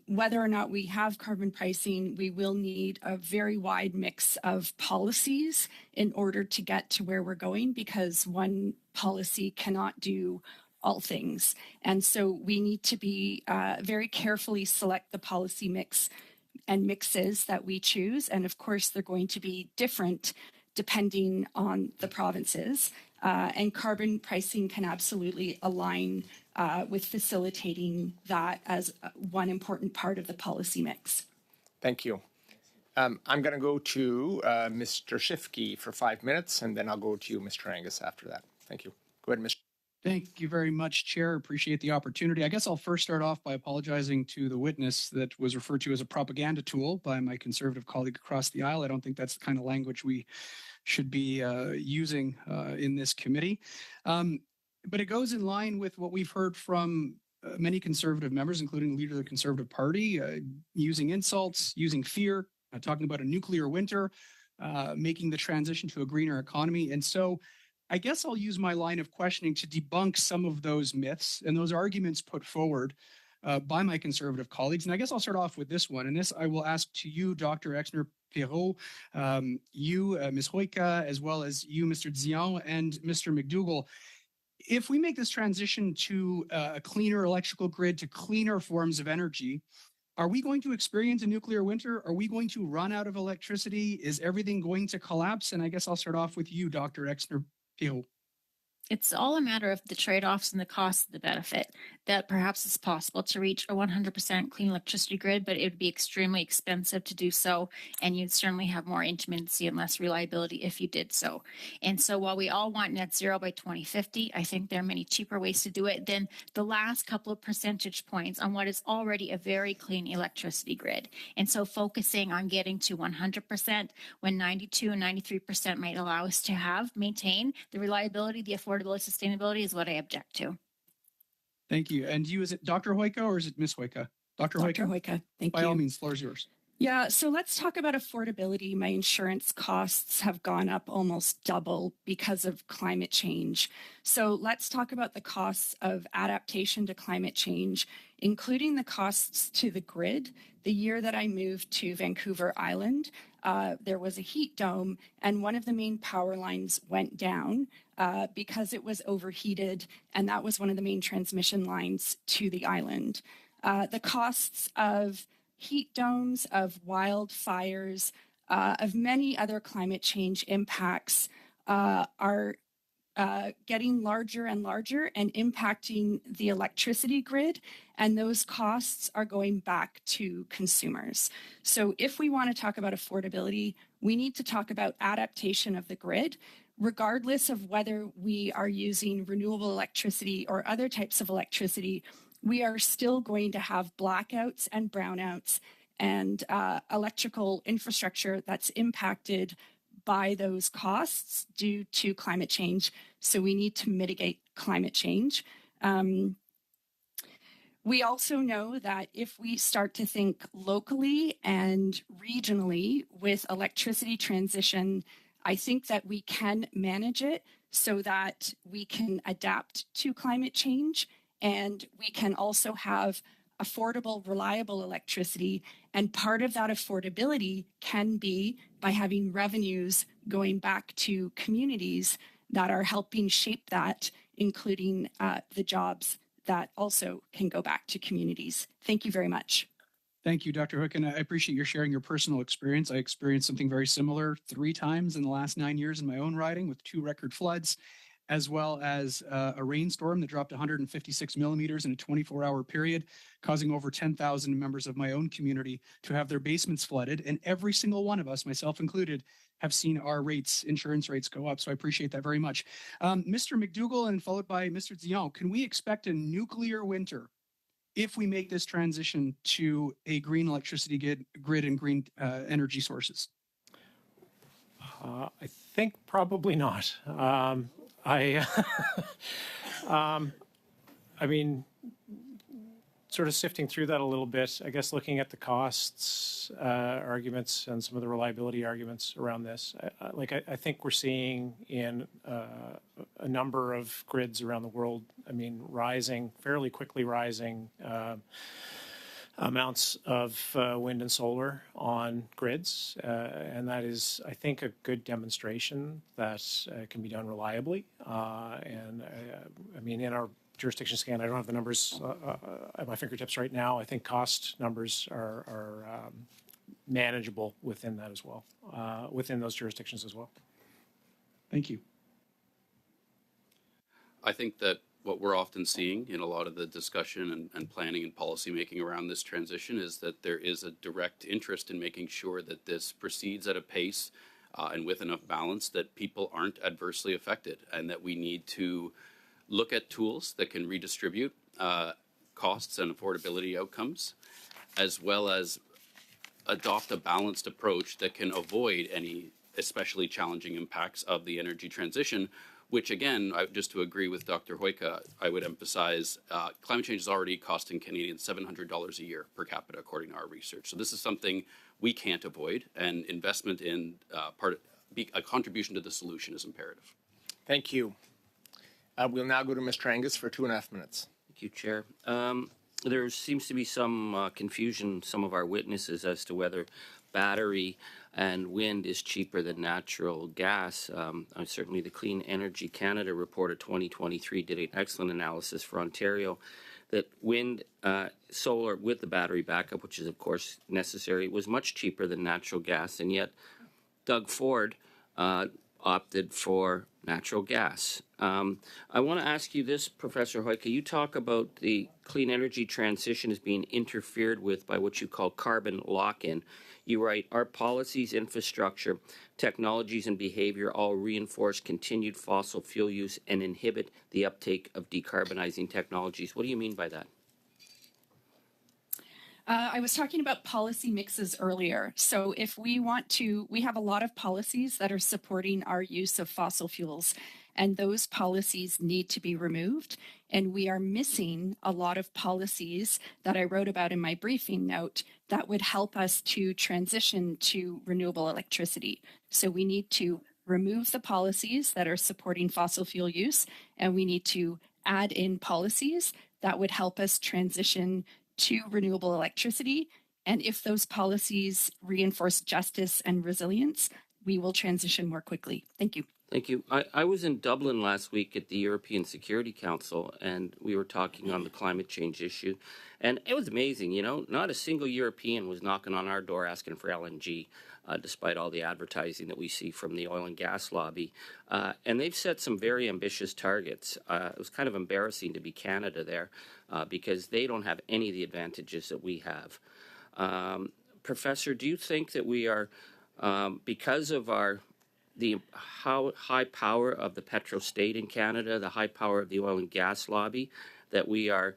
whether or not we have carbon pricing, we will need a very wide mix of policies in order to get to where we're going, because one policy cannot do all things. And so we need to be very carefully select the policy mix and mixes that we choose. And of course, they're going to be different depending on the provinces. And carbon pricing can absolutely align with facilitating that as one important part of the policy mix. Thank you. I'm going to go to Mr. Shifke for 5 minutes, and then I'll go to you, Mr. Angus, after that. Thank you. Go ahead, Mr. Thank you very much, Chair. Appreciate the opportunity. I guess I'll first start off by apologizing to the witness that was referred to as a propaganda tool by my Conservative colleague across the aisle. I don't think that's the kind of language we should be using in this committee. But it goes in line with what we've heard from many Conservative members, including the leader of the Conservative Party, using insults, using fear, talking about a nuclear winter, making the transition to a greener economy. And so I guess I'll use my line of questioning to debunk some of those myths and those arguments put forward by my Conservative colleagues. And I guess I'll start off with this one. And this I will ask to you, Dr. Exner-Pirot, you, Ms. Hoyka, as well as you, Mr. Dion, and Mr. McDougall. If we make this transition to a cleaner electrical grid, to cleaner forms of energy, are we going to experience a nuclear winter? Are we going to run out of electricity? Is everything going to collapse? And I guess I'll start off with you, Dr. Exner-Pirot. It's all a matter of the trade-offs and the cost of the benefit. That perhaps it's possible to reach a 100% clean electricity grid, but it would be extremely expensive to do so, and you'd certainly have more intermittency and less reliability if you did so. And so while we all want net zero by 2050, I think there are many cheaper ways to do it than the last couple of percentage points on what is already a very clean electricity grid. And so focusing on getting to 100% when 92 and 93% might allow us to maintain the reliability, the affordability, sustainability is what I object to. Thank you. And you, is it Dr. Hoyka or is it Ms. Hoyka? Dr. Hoyka? Dr. Hoyka, thank you. By all means, floor is yours. Yeah, so let's talk about affordability. My insurance costs have gone up almost double because of climate change. So let's talk about the costs of adaptation to climate change, including the costs to the grid. The year that I moved to Vancouver Island, there was a heat dome, and one of the main power lines went down because it was overheated, and that was one of the main transmission lines to the island. The costs of heat domes, of wildfires, of many other climate change impacts are getting larger and larger and impacting the electricity grid, and those costs are going back to consumers. So if we want to talk about affordability, we need to talk about adaptation of the grid, regardless of whether we are using renewable electricity or other types of electricity. We are still going to have blackouts and brownouts and electrical infrastructure that's impacted by those costs due to climate change. So we need to mitigate climate change. We also know that if we start to think locally and regionally with electricity transition, I think that we can manage it so that we can adapt to climate change, and we can also have affordable, reliable electricity. And part of that affordability can be by having revenues going back to communities that are helping shape that, including the jobs that also can go back to communities. Thank you very much. Thank you, Dr. Hook, and I appreciate your sharing your personal experience. I experienced something very similar 3 times in the last 9 years in my own riding with 2 record floods, as well as a rainstorm that dropped 156 millimeters in a 24-hour period, causing over 10,000 members of my own community to have their basements flooded. And every single one of us, myself included, have seen our insurance rates go up. So I appreciate that very much. Mr. McDougall and followed by Mr. Dion, can we expect a nuclear winter if we make this transition to a green electricity grid and green energy sources? I think probably not. I mean, sort of sifting through that a little bit, I guess looking at the costs arguments and some of the reliability arguments around this, I think we're seeing in a number of grids around the world, I mean, fairly quickly rising amounts of wind and solar on grids, and that is, I think, a good demonstration that can be done reliably. And I mean, in our jurisdiction scan, I don't have the numbers at my fingertips right now. I think cost numbers are manageable within that as well, within those jurisdictions as well. Thank you. I think that what we're often seeing in a lot of the discussion and planning and policy making around this transition is that there is a direct interest in making sure that this proceeds at a pace and with enough balance that people aren't adversely affected, and that we need to look at tools that can redistribute costs and affordability outcomes, as well as adopt a balanced approach that can avoid any especially challenging impacts of the energy transition, which again, just to agree with Dr. Hoyka, I would emphasize climate change is already costing Canadians $700 a year per capita, according to our research. So this is something we can't avoid, and investment in a contribution to the solution is imperative. Thank you. We'll now go to Mr. Angus for 2.5 minutes. Thank you, Chair. There seems to be some confusion, some of our witnesses, as to whether battery and wind is cheaper than natural gas. Certainly the Clean Energy Canada report of 2023 did an excellent analysis for Ontario that wind, solar with the battery backup, which is of course necessary, was much cheaper than natural gas. And yet Doug Ford opted for natural gas. I want to ask you this, Professor Hoyka. You talk about the clean energy transition as being interfered with by what you call carbon lock-in. You write, our policies, infrastructure, technologies, and behavior all reinforce continued fossil fuel use and inhibit the uptake of decarbonizing technologies. What do you mean by that? I was talking about policy mixes earlier. So if we want to, we have a lot of policies that are supporting our use of fossil fuels, and those policies need to be removed. And we are missing a lot of policies that I wrote about in my briefing note that would help us to transition to renewable electricity. So we need to remove the policies that are supporting fossil fuel use, and we need to add in policies that would help us transition to renewable electricity. And if those policies reinforce justice and resilience, we will transition more quickly. Thank you. Thank you. I was in Dublin last week at the European Security Council, and we were talking on the climate change issue. And it was amazing, you know, not a single European was knocking on our door asking for LNG, despite all the advertising that we see from the oil and gas lobby. And they've set some very ambitious targets. It was kind of embarrassing to be Canada there because they don't have any of the advantages that we have. Professor, do you think that we are, because of the high power of the petrostate in Canada, the high power of the oil and gas lobby, that we are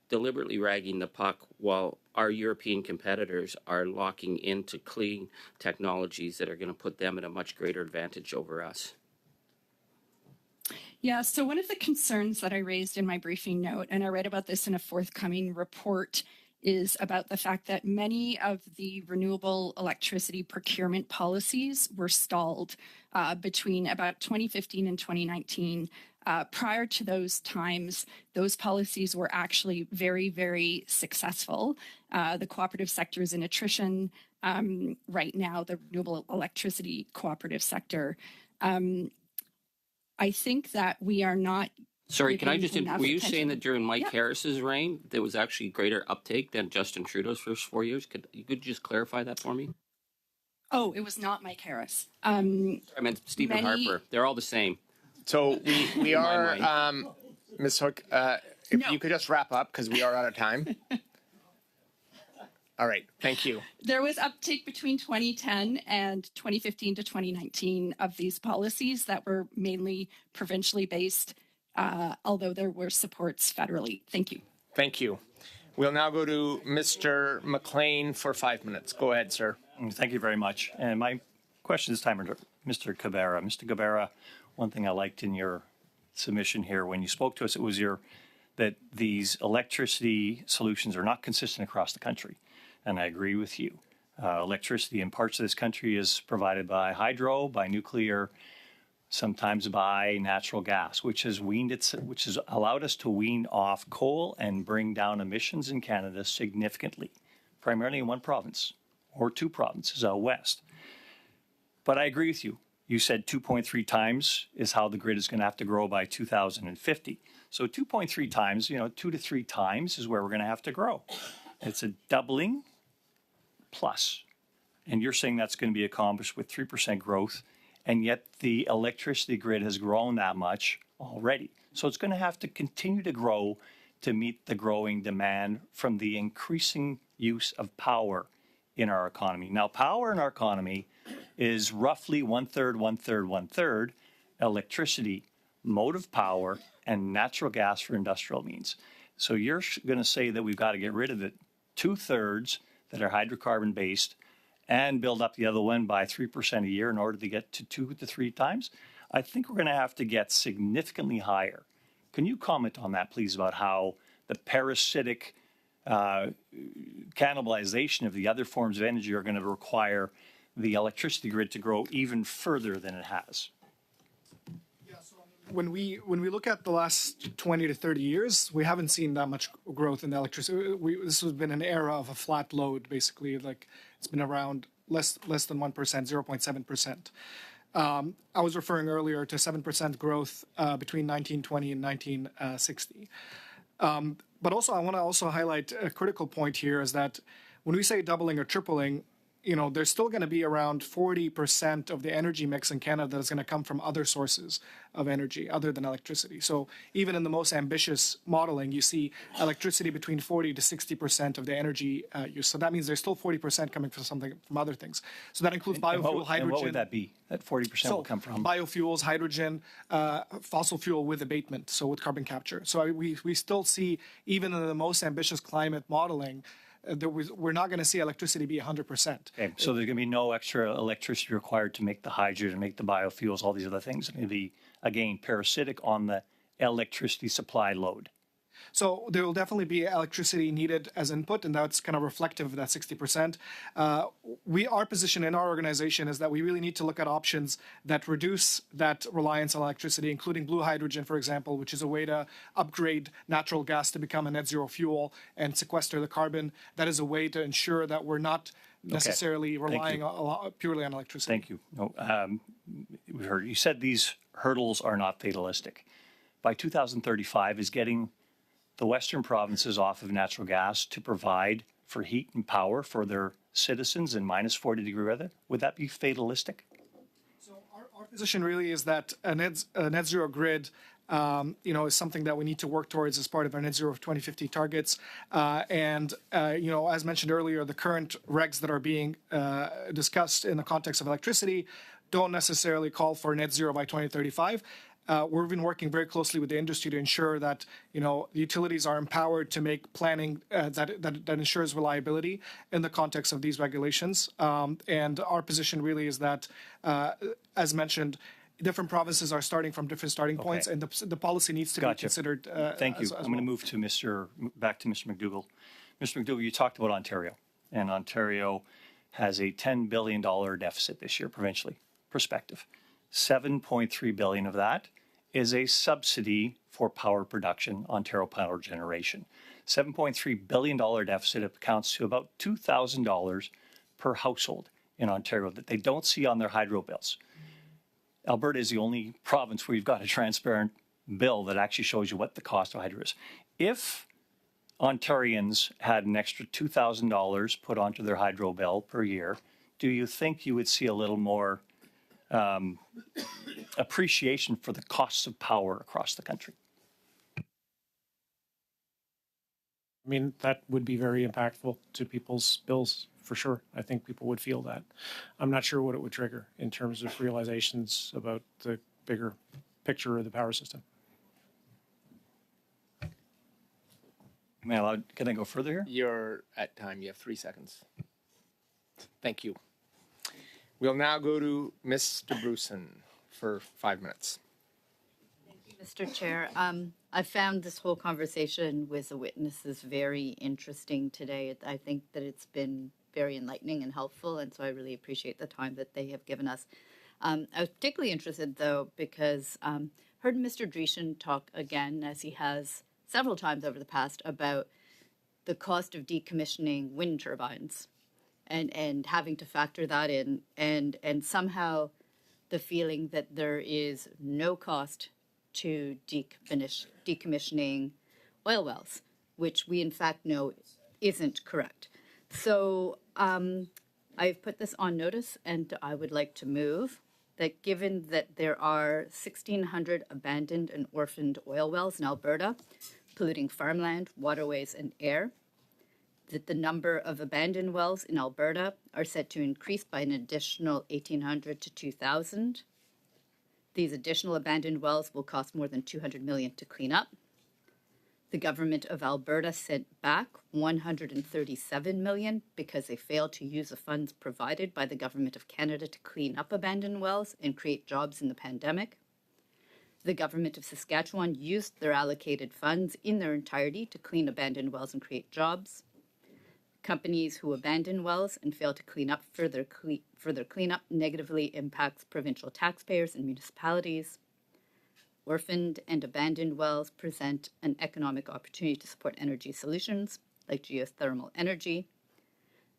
deliberately ragging the puck while our European competitors are locking into clean technologies that are going to put them at a much greater advantage over us? Yeah, so one of the concerns that I raised in my briefing note, and I read about this in a forthcoming report, is about the fact that many of the renewable electricity procurement policies were stalled between about 2015 and 2019. Prior to those times, those policies were actually very, very successful. The cooperative sector is in attrition right now, the renewable electricity cooperative sector. I think that we are not. Sorry, can I just, were you saying that during Mike Harris's reign, there was actually greater uptake than Justin Trudeau's first 4 years? Could you just clarify that for me? Oh, it was not Mike Harris. I meant Stephen Harper. They're all the same. So we are, Ms. Hook, if you could just wrap up because we are out of time. All right, thank you. There was uptake between 2010 and 2015 to 2019 of these policies that were mainly provincially based, although there were supports federally. Thank you. Thank you. We'll now go to Mr. McLean for 5 minutes. Go ahead, sir. Thank you very much. And my question this time is to Mr. Cabrera. Mr. Cabrera, one thing I liked in your submission here when you spoke to us, it was that these electricity solutions are not consistent across the country. And I agree with you. Electricity in parts of this country is provided by hydro, by nuclear, sometimes by natural gas, which has allowed us to wean off coal and bring down emissions in Canada significantly, primarily in one province or two provinces out west. But I agree with you. You said 2.3 times is how the grid is going to have to grow by 2050. So 2.3 times, 2 to 3 times is where we're going to have to grow. It's a doubling plus. And you're saying that's going to be accomplished with 3% growth, and yet the electricity grid has grown that much already. So it's going to have to continue to grow to meet the growing demand from the increasing use of power in our economy. Now, power in our economy is roughly one-third electricity, motive power, and natural gas for industrial means. So you're going to say that we've got to get rid of the 2/3 that are hydrocarbon based and build up the other one by 3% a year in order to get to 2 to 3 times? I think we're going to have to get significantly higher. Can you comment on that, please, about how the parasitic cannibalization of the other forms of energy are going to require the electricity grid to grow even further than it has? When we look at the last 20 to 30 years, we haven't seen that much growth in the electricity. This has been an era of a flat load, basically. Like it's been around less than 1%, 0.7%. I was referring earlier to 7% growth between 1920 and 1960. But also, I want to also highlight a critical point here is that when we say doubling or tripling, there's still going to be around 40% of the energy mix in Canada that is going to come from other sources of energy other than electricity. So even in the most ambitious modeling, you see electricity between 40 to 60% of the energy use. So that means there's still 40% coming from other things. So that includes biofuel, hydrogen. And what would that be? That 40% will come from? Biofuels, hydrogen, fossil fuel with abatement, so with carbon capture. So we still see, even in the most ambitious climate modeling, we're not going to see electricity be 100%. Okay, so there's going to be no extra electricity required to make the hydrogen, make the biofuels, all these other things. It's going to be, again, parasitic on the electricity supply load. So there will definitely be electricity needed as input, and that's kind of reflective of that 60%. Our position in our organization is that we really need to look at options that reduce that reliance on electricity, including blue hydrogen, for example, which is a way to upgrade natural gas to become a net zero fuel and sequester the carbon. That is a way to ensure that we're not necessarily relying purely on electricity. Thank you. No, we heard you said these hurdles are not fatalistic. By 2035 is getting the Western provinces off of natural gas to provide for heat and power for their citizens in minus 40-degree weather. Would that be fatalistic? So our position really is that a net zero grid is something that we need to work towards as part of our net zero 2050 targets. As mentioned earlier, the current regs that are being discussed in the context of electricity don't necessarily call for net zero by 2035. We've been working very closely with the industry to ensure that the utilities are empowered to make planning that ensures reliability in the context of these regulations. And our position really is that, as mentioned, different provinces are starting from different starting points, and the policy needs to be considered. Thank you. I'm going to move to back to Mr. McDougall. Mr. McDougall, you talked about Ontario, and Ontario has a $10 billion deficit this year, provincially, prospective. 7.3 billion of that is a subsidy for power production, Ontario Power Generation. $7.3 billion deficit accounts to about $2,000 per household in Ontario that they don't see on their hydro bills. Alberta is the only province where you've got a transparent bill that actually shows you what the cost of hydro is. If Ontarians had an extra $2,000 put onto their hydro bill per year, do you think you would see a little more appreciation for the costs of power across the country? I mean, that would be very impactful to people's bills, for sure. I think people would feel that. I'm not sure what it would trigger in terms of realizations about the bigger picture of the power system. Can I go further here? You're at time. You have 3 seconds. Thank you. We'll now go to Mr. Bruson for 5 minutes. Thank you, Mr. Chair. I found this whole conversation with the witnesses very interesting today. I think that it's been very enlightening and helpful, and so I really appreciate the time that they have given us. I was particularly interested, though, because heard Mr. Dreeshen talk again, as he has several times over the past, about the cost of decommissioning wind turbines. And having to factor that in, and somehow the feeling that there is no cost to decommissioning oil wells, which we in fact know isn't correct. So I've put this on notice, and I would like to move that, given that there are 1,600 abandoned and orphaned oil wells in Alberta, polluting farmland, waterways, and air, that the number of abandoned wells in Alberta are set to increase by an additional 1,800 to 2,000. These additional abandoned wells will cost more than $200 million to clean up. The government of Alberta sent back $137 million because they failed to use the funds provided by the government of Canada to clean up abandoned wells and create jobs in the pandemic. The government of Saskatchewan used their allocated funds in their entirety to clean abandoned wells and create jobs. Companies who abandon wells and fail to clean up further cleanup negatively impacts provincial taxpayers and municipalities. Orphaned and abandoned wells present an economic opportunity to support energy solutions like geothermal energy.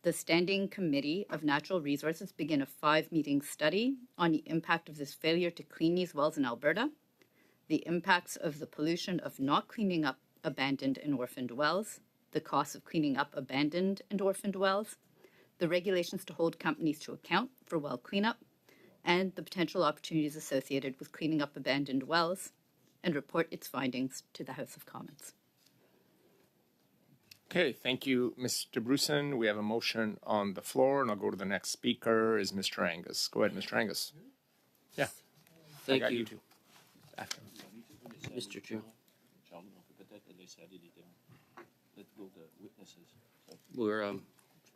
The Standing Committee of Natural Resources began a 5-meeting study on the impact of this failure to clean these wells in Alberta, the impacts of the pollution of not cleaning up abandoned and orphaned wells, the cost of cleaning up abandoned and orphaned wells, the regulations to hold companies to account for well cleanup, and the potential opportunities associated with cleaning up abandoned wells, and report its findings to the House of Commons. Okay, thank you, Mr. Bruson. We have a motion on the floor, and I'll go to the next speaker is Mr. Angus. Go ahead, Mr. Angus. Yeah. Thank you. You too. After. Mr. Chair.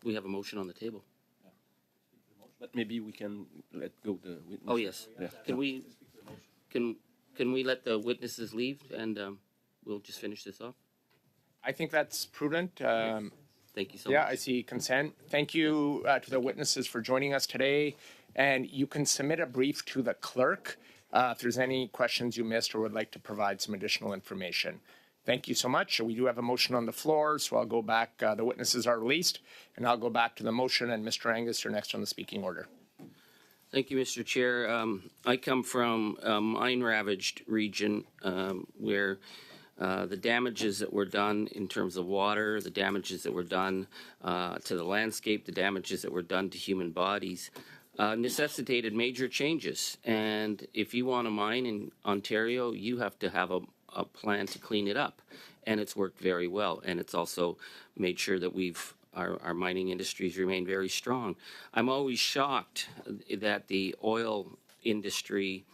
We have a motion on the table. But maybe we can let go the witnesses. Oh, yes. Yeah. Can we let the witnesses leave and we'll just finish this off? I think that's prudent. Thank you so much. Yeah, I see consent. Thank you to the witnesses for joining us today. And you can submit a brief to the clerk if there's any questions you missed or would like to provide some additional information. Thank you so much. We do have a motion on the floor, so I'll go back. The witnesses are released, and I'll go back to the motion. And Mr. Angus, you're next on the speaking order. Thank you, Mr. Chair. I come from a mine-ravaged region where the damages that were done in terms of water, the damages that were done to the landscape, the damages that were done to human bodies necessitated major changes. And if you want to mine in Ontario, you have to have a plan to clean it up. And it's worked very well. And it's also made sure that our mining industries remain very strong. I'm always shocked that the oil industry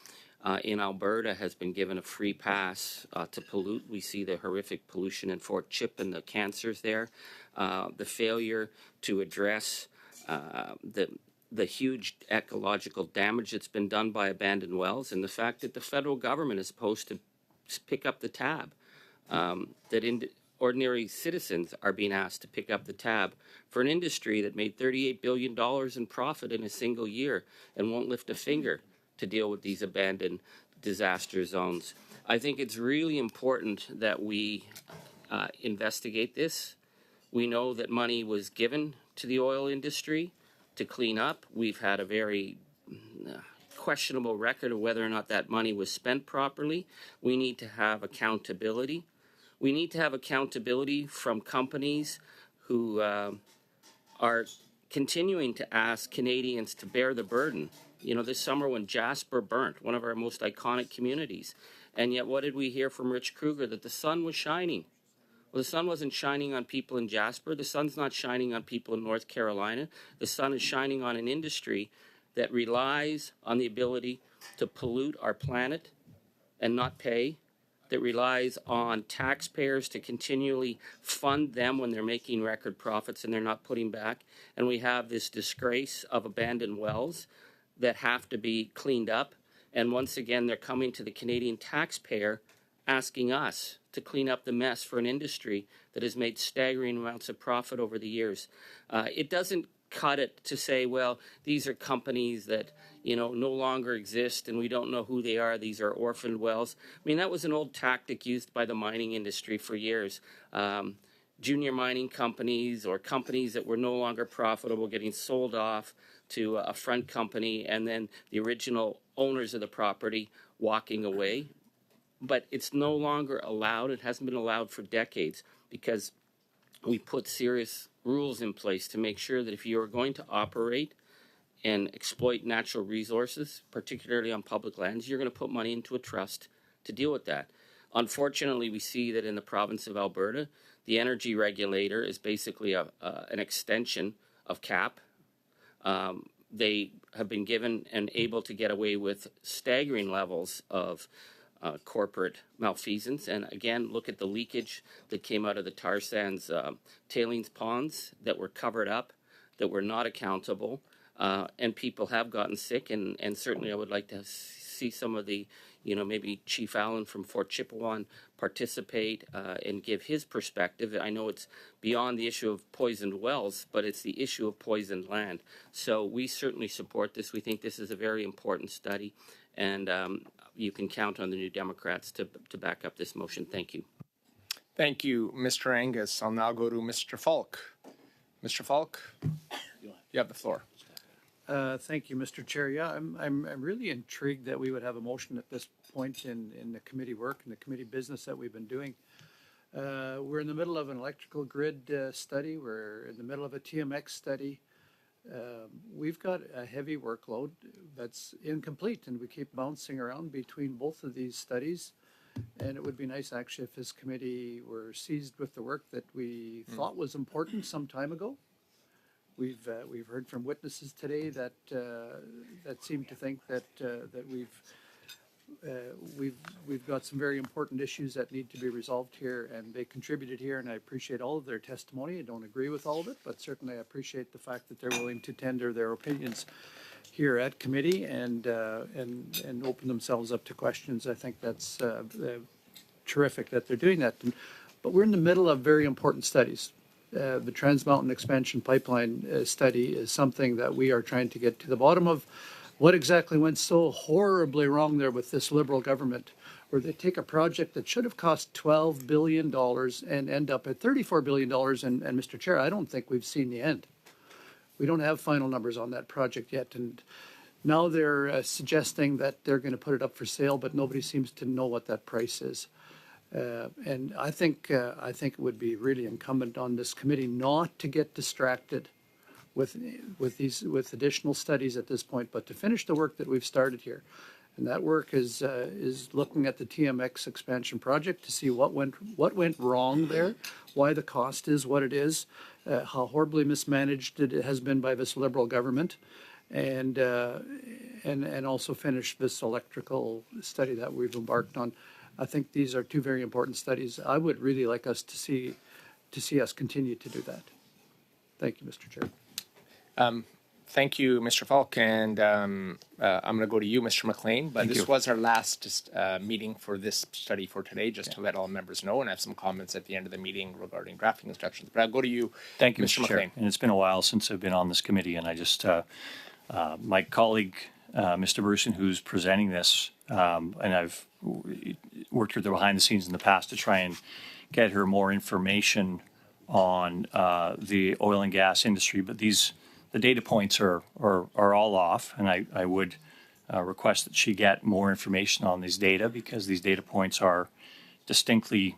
in Alberta has been given a free pass to pollute. We see the horrific pollution in Fort Chip and the cancers there, the failure to address the huge ecological damage that's been done by abandoned wells, and the fact that the federal government is supposed to pick up the tab, ordinary citizens are being asked to pick up the tab for an industry that made $38 billion in profit in a single year and won't lift a finger to deal with these abandoned disaster zones. I think it's really important that we investigate this. We know that money was given to the oil industry to clean up. We've had a very questionable record of whether or not that money was spent properly. We need to have accountability. We need to have accountability from companies who are continuing to ask Canadians to bear the burden. You know, this summer when Jasper burnt, one of our most iconic communities, and yet what did we hear from Rich Kruger? That the sun was shining. Well, the sun wasn't shining on people in Jasper. The sun's not shining on people in North Carolina. The sun is shining on an industry that relies on the ability to pollute our planet and not pay, that relies on taxpayers to continually fund them when they're making record profits and they're not putting back. And we have this disgrace of abandoned wells that have to be cleaned up. And once again, they're coming to the Canadian taxpayer asking us to clean up the mess for an industry that has made staggering amounts of profit over the years. It doesn't cut it to say, well, these are companies that, you know, no longer exist and we don't know who they are. These are orphaned wells. I mean, that was an old tactic used by the mining industry for years. Junior mining companies or companies that were no longer profitable getting sold off to a front company and then the original owners of the property walking away. But it's no longer allowed. It hasn't been allowed for decades because we put serious rules in place to make sure that if you are going to operate and exploit natural resources, particularly on public lands, you're going to put money into a trust to deal with that. Unfortunately, we see that in the province of Alberta, the energy regulator is basically an extension of CAP. They have been given and able to get away with staggering levels of corporate malfeasance. And again, look at the leakage that came out of the tar sands tailings ponds that were covered up, that were not accountable, and people have gotten sick. And certainly I would like to see some of the, you know, maybe Chief Allen from Fort Chipewyan participate and give his perspective. I know it's beyond the issue of poisoned wells, but it's the issue of poisoned land. So we certainly support this. We think this is a very important study. And you can count on the New Democrats to back up this motion. Thank you. Thank you, Mr. Angus. I'll now go to Mr. Falk. Mr. Falk, you have the floor. Thank you, Mr. Chair. Yeah, I'm really intrigued that we would have a motion at this point in the committee work and the committee business that we've been doing. We're in the middle of an electrical grid study. We're in the middle of a TMX study. We've got a heavy workload that's incomplete, and we keep bouncing around between both of these studies. And it would be nice, actually, if this committee were seized with the work that we thought was important some time ago. We've heard from witnesses today that seem to think that we've got some very important issues that need to be resolved here, and they contributed here, and I appreciate all of their testimony. I don't agree with all of it, but certainly I appreciate the fact that they're willing to tender their opinions here at committee and open themselves up to questions. I think that's terrific that they're doing that. But we're in the middle of very important studies. The Trans Mountain Expansion Pipeline study is something that we are trying to get to the bottom of. What exactly went so horribly wrong there with this Liberal government, where they take a project that should have cost $12 billion and end up at $34 billion? And Mr. Chair, I don't think we've seen the end. We don't have final numbers on that project yet. And now they're suggesting that they're going to put it up for sale, but nobody seems to know what that price is. And I think it would be really incumbent on this committee not to get distracted with additional studies at this point, but to finish the work that we've started here. And that work is looking at the TMX expansion project to see what went wrong there, why the cost is what it is, how horribly mismanaged it has been by this Liberal government, and also finish this electrical study that we've embarked on. I think these are two very important studies. I would really like us to see us continue to do that. Thank you, Mr. Chair. Thank you, Mr. Falk, and I'm going to go to you, Mr. McLean. But this was our last meeting for this study for today, just to let all members know, and I have some comments at the end of the meeting regarding drafting instructions. But I'll go to you, Thank you, Mr. Mr. McLean. Chair. And it's been a while since I've been on this committee, and I just, my colleague, Mr. Bruson, who's presenting this, and I've worked with her behind the scenes in the past to try and get her more information on the oil and gas industry, but the data points are all off, and I would request that she get more information on these data, because these data points are distinctly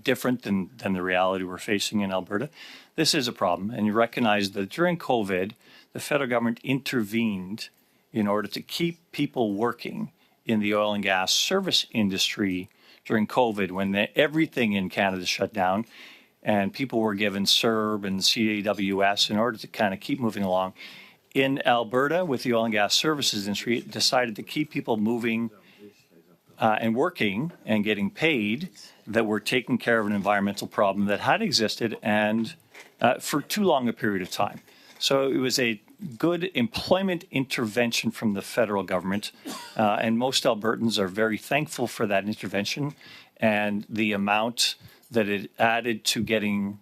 different than the reality we're facing in Alberta. This is a problem, and you recognize that during COVID, the federal government intervened in order to keep people working in the oil and gas service industry during COVID, when everything in Canada shut down and people were given CERB and CAWS in order to kind of keep moving along. In Alberta, with the oil and gas services industry, it decided to keep people moving and working and getting paid, that were taking care of an environmental problem that had existed and for too long a period of time. So it was a good employment intervention from the federal government, and most Albertans are very thankful for that intervention and the amount that it added to getting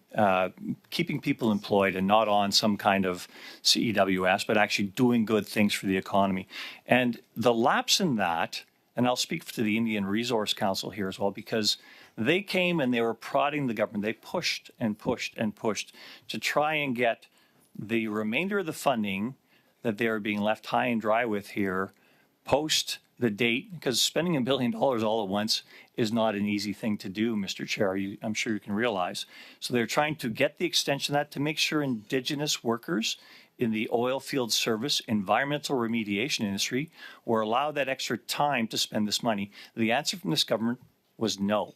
keeping people employed and not on some kind of CEWS, but actually doing good things for the economy. And the lapse in that, and I'll speak to the Indian Resource Council here as well, because they came and they were prodding the government. They pushed and pushed and pushed to try and get the remainder of the funding that they are being left high and dry with here post the date, because spending $1 billion all at once is not an easy thing to do, Mr. Chair. I'm sure you can realize. So they're trying to get the extension of that to make sure Indigenous workers in the oil field service, environmental remediation industry were allowed that extra time to spend this money. The answer from this government was no.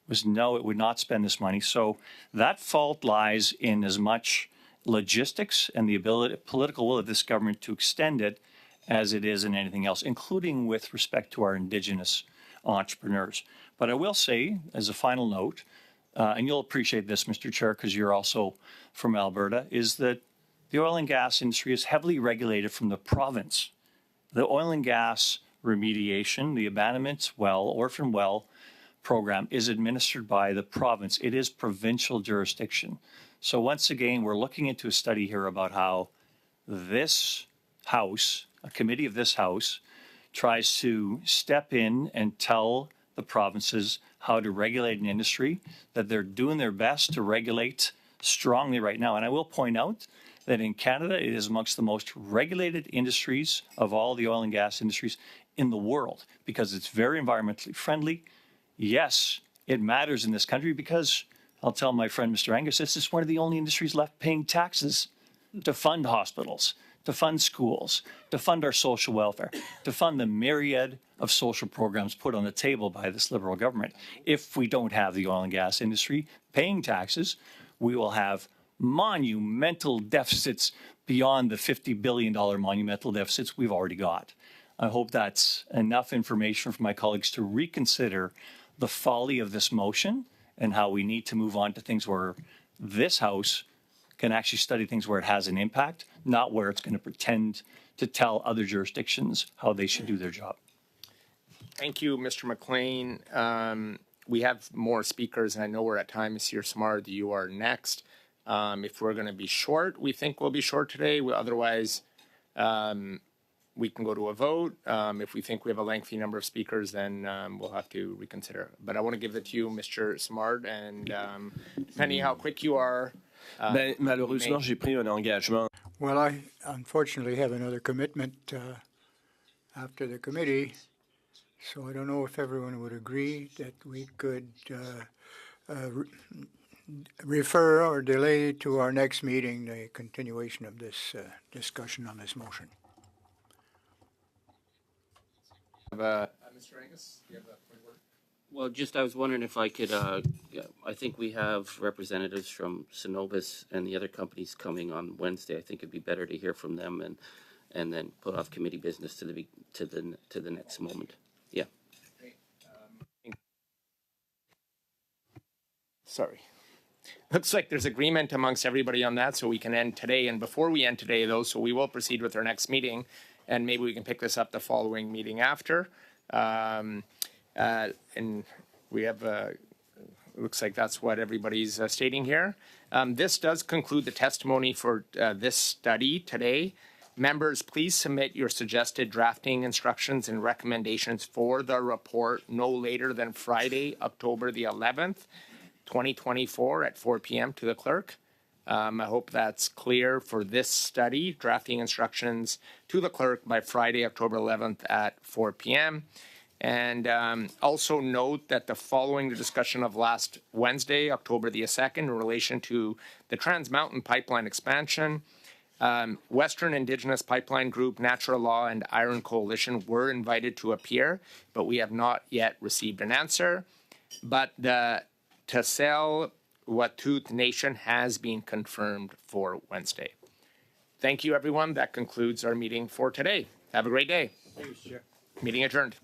It would not spend this money. So that fault lies in as much logistics and the political will of this government to extend it as it is in anything else, including with respect to our Indigenous entrepreneurs. But I will say, as a final note, and you'll appreciate this, Mr. Chair, because you're also from Alberta, is that the oil and gas industry is heavily regulated from the province. The oil and gas remediation, the abandonment well, orphan well program is administered by the province. It is provincial jurisdiction. So once again, we're looking into a study here about how this House, a committee of this House, tries to step in and tell the provinces how to regulate an industry that they're doing their best to regulate strongly right now. And I will point out that in Canada, it is amongst the most regulated industries of all the oil and gas industries in the world, because it's very environmentally friendly. Yes, it matters in this country because I'll tell my friend Mr. Angus, this is one of the only industries left paying taxes to fund hospitals, to fund schools, to fund our social welfare, to fund the myriad of social programs put on the table by this Liberal government. If we don't have the oil and gas industry paying taxes, we will have monumental deficits beyond the $50 billion monumental deficits we've already got. I hope that's enough information for my colleagues to reconsider the folly of this motion and how we need to move on to things where this House can actually study things where it has an impact, not where it's going to pretend to tell other jurisdictions how they should do their job. Thank you, Mr. McLean. We have more speakers, and I know we're at time. Monsieur Simard, you are next. If we're going to be short, we think we'll be short today. Otherwise, we can go to a vote. If we think we have a lengthy number of speakers, then we'll have to reconsider. But I want to give it to you, Mr. Simard, and depending how quick you are. Malheureusement, j'ai pris un engagement. Well, I unfortunately have another commitment after the committee, so I don't know if everyone would agree that we could refer or delay to our next meeting the continuation of this discussion on this motion. Mr. Angus, do you have a point of order? Well, just I was wondering if I could, I think we have representatives from Cenovus and the other companies coming on Wednesday. I think it'd be better to hear from them and then put off committee business to the next moment. Yeah. Sorry. Looks like there's agreement amongst everybody on that, so we can end today. And before we end today, though, so we will proceed with our next meeting, and maybe we can pick this up the following meeting after. And we have, looks like that's what everybody's stating here. This does conclude the testimony for this study today. Members, please submit your suggested drafting instructions and recommendations for the report no later than Friday, October the 11th, 2024 at 4 p.m. to the clerk. I hope that's clear for this study. Drafting instructions to the clerk by Friday, October 11th at 4 p.m. And also note that following the discussion of last Wednesday, October the 2nd, in relation to the Trans Mountain Pipeline expansion, Western Indigenous Pipeline Group, Natural Law, and Iron Coalition were invited to appear, but we have not yet received an answer. But the Tsleil-Waututh Nation has been confirmed for Wednesday. Thank you, everyone. That concludes our meeting for today. Have a great day. Thanks, Chair. Meeting adjourned.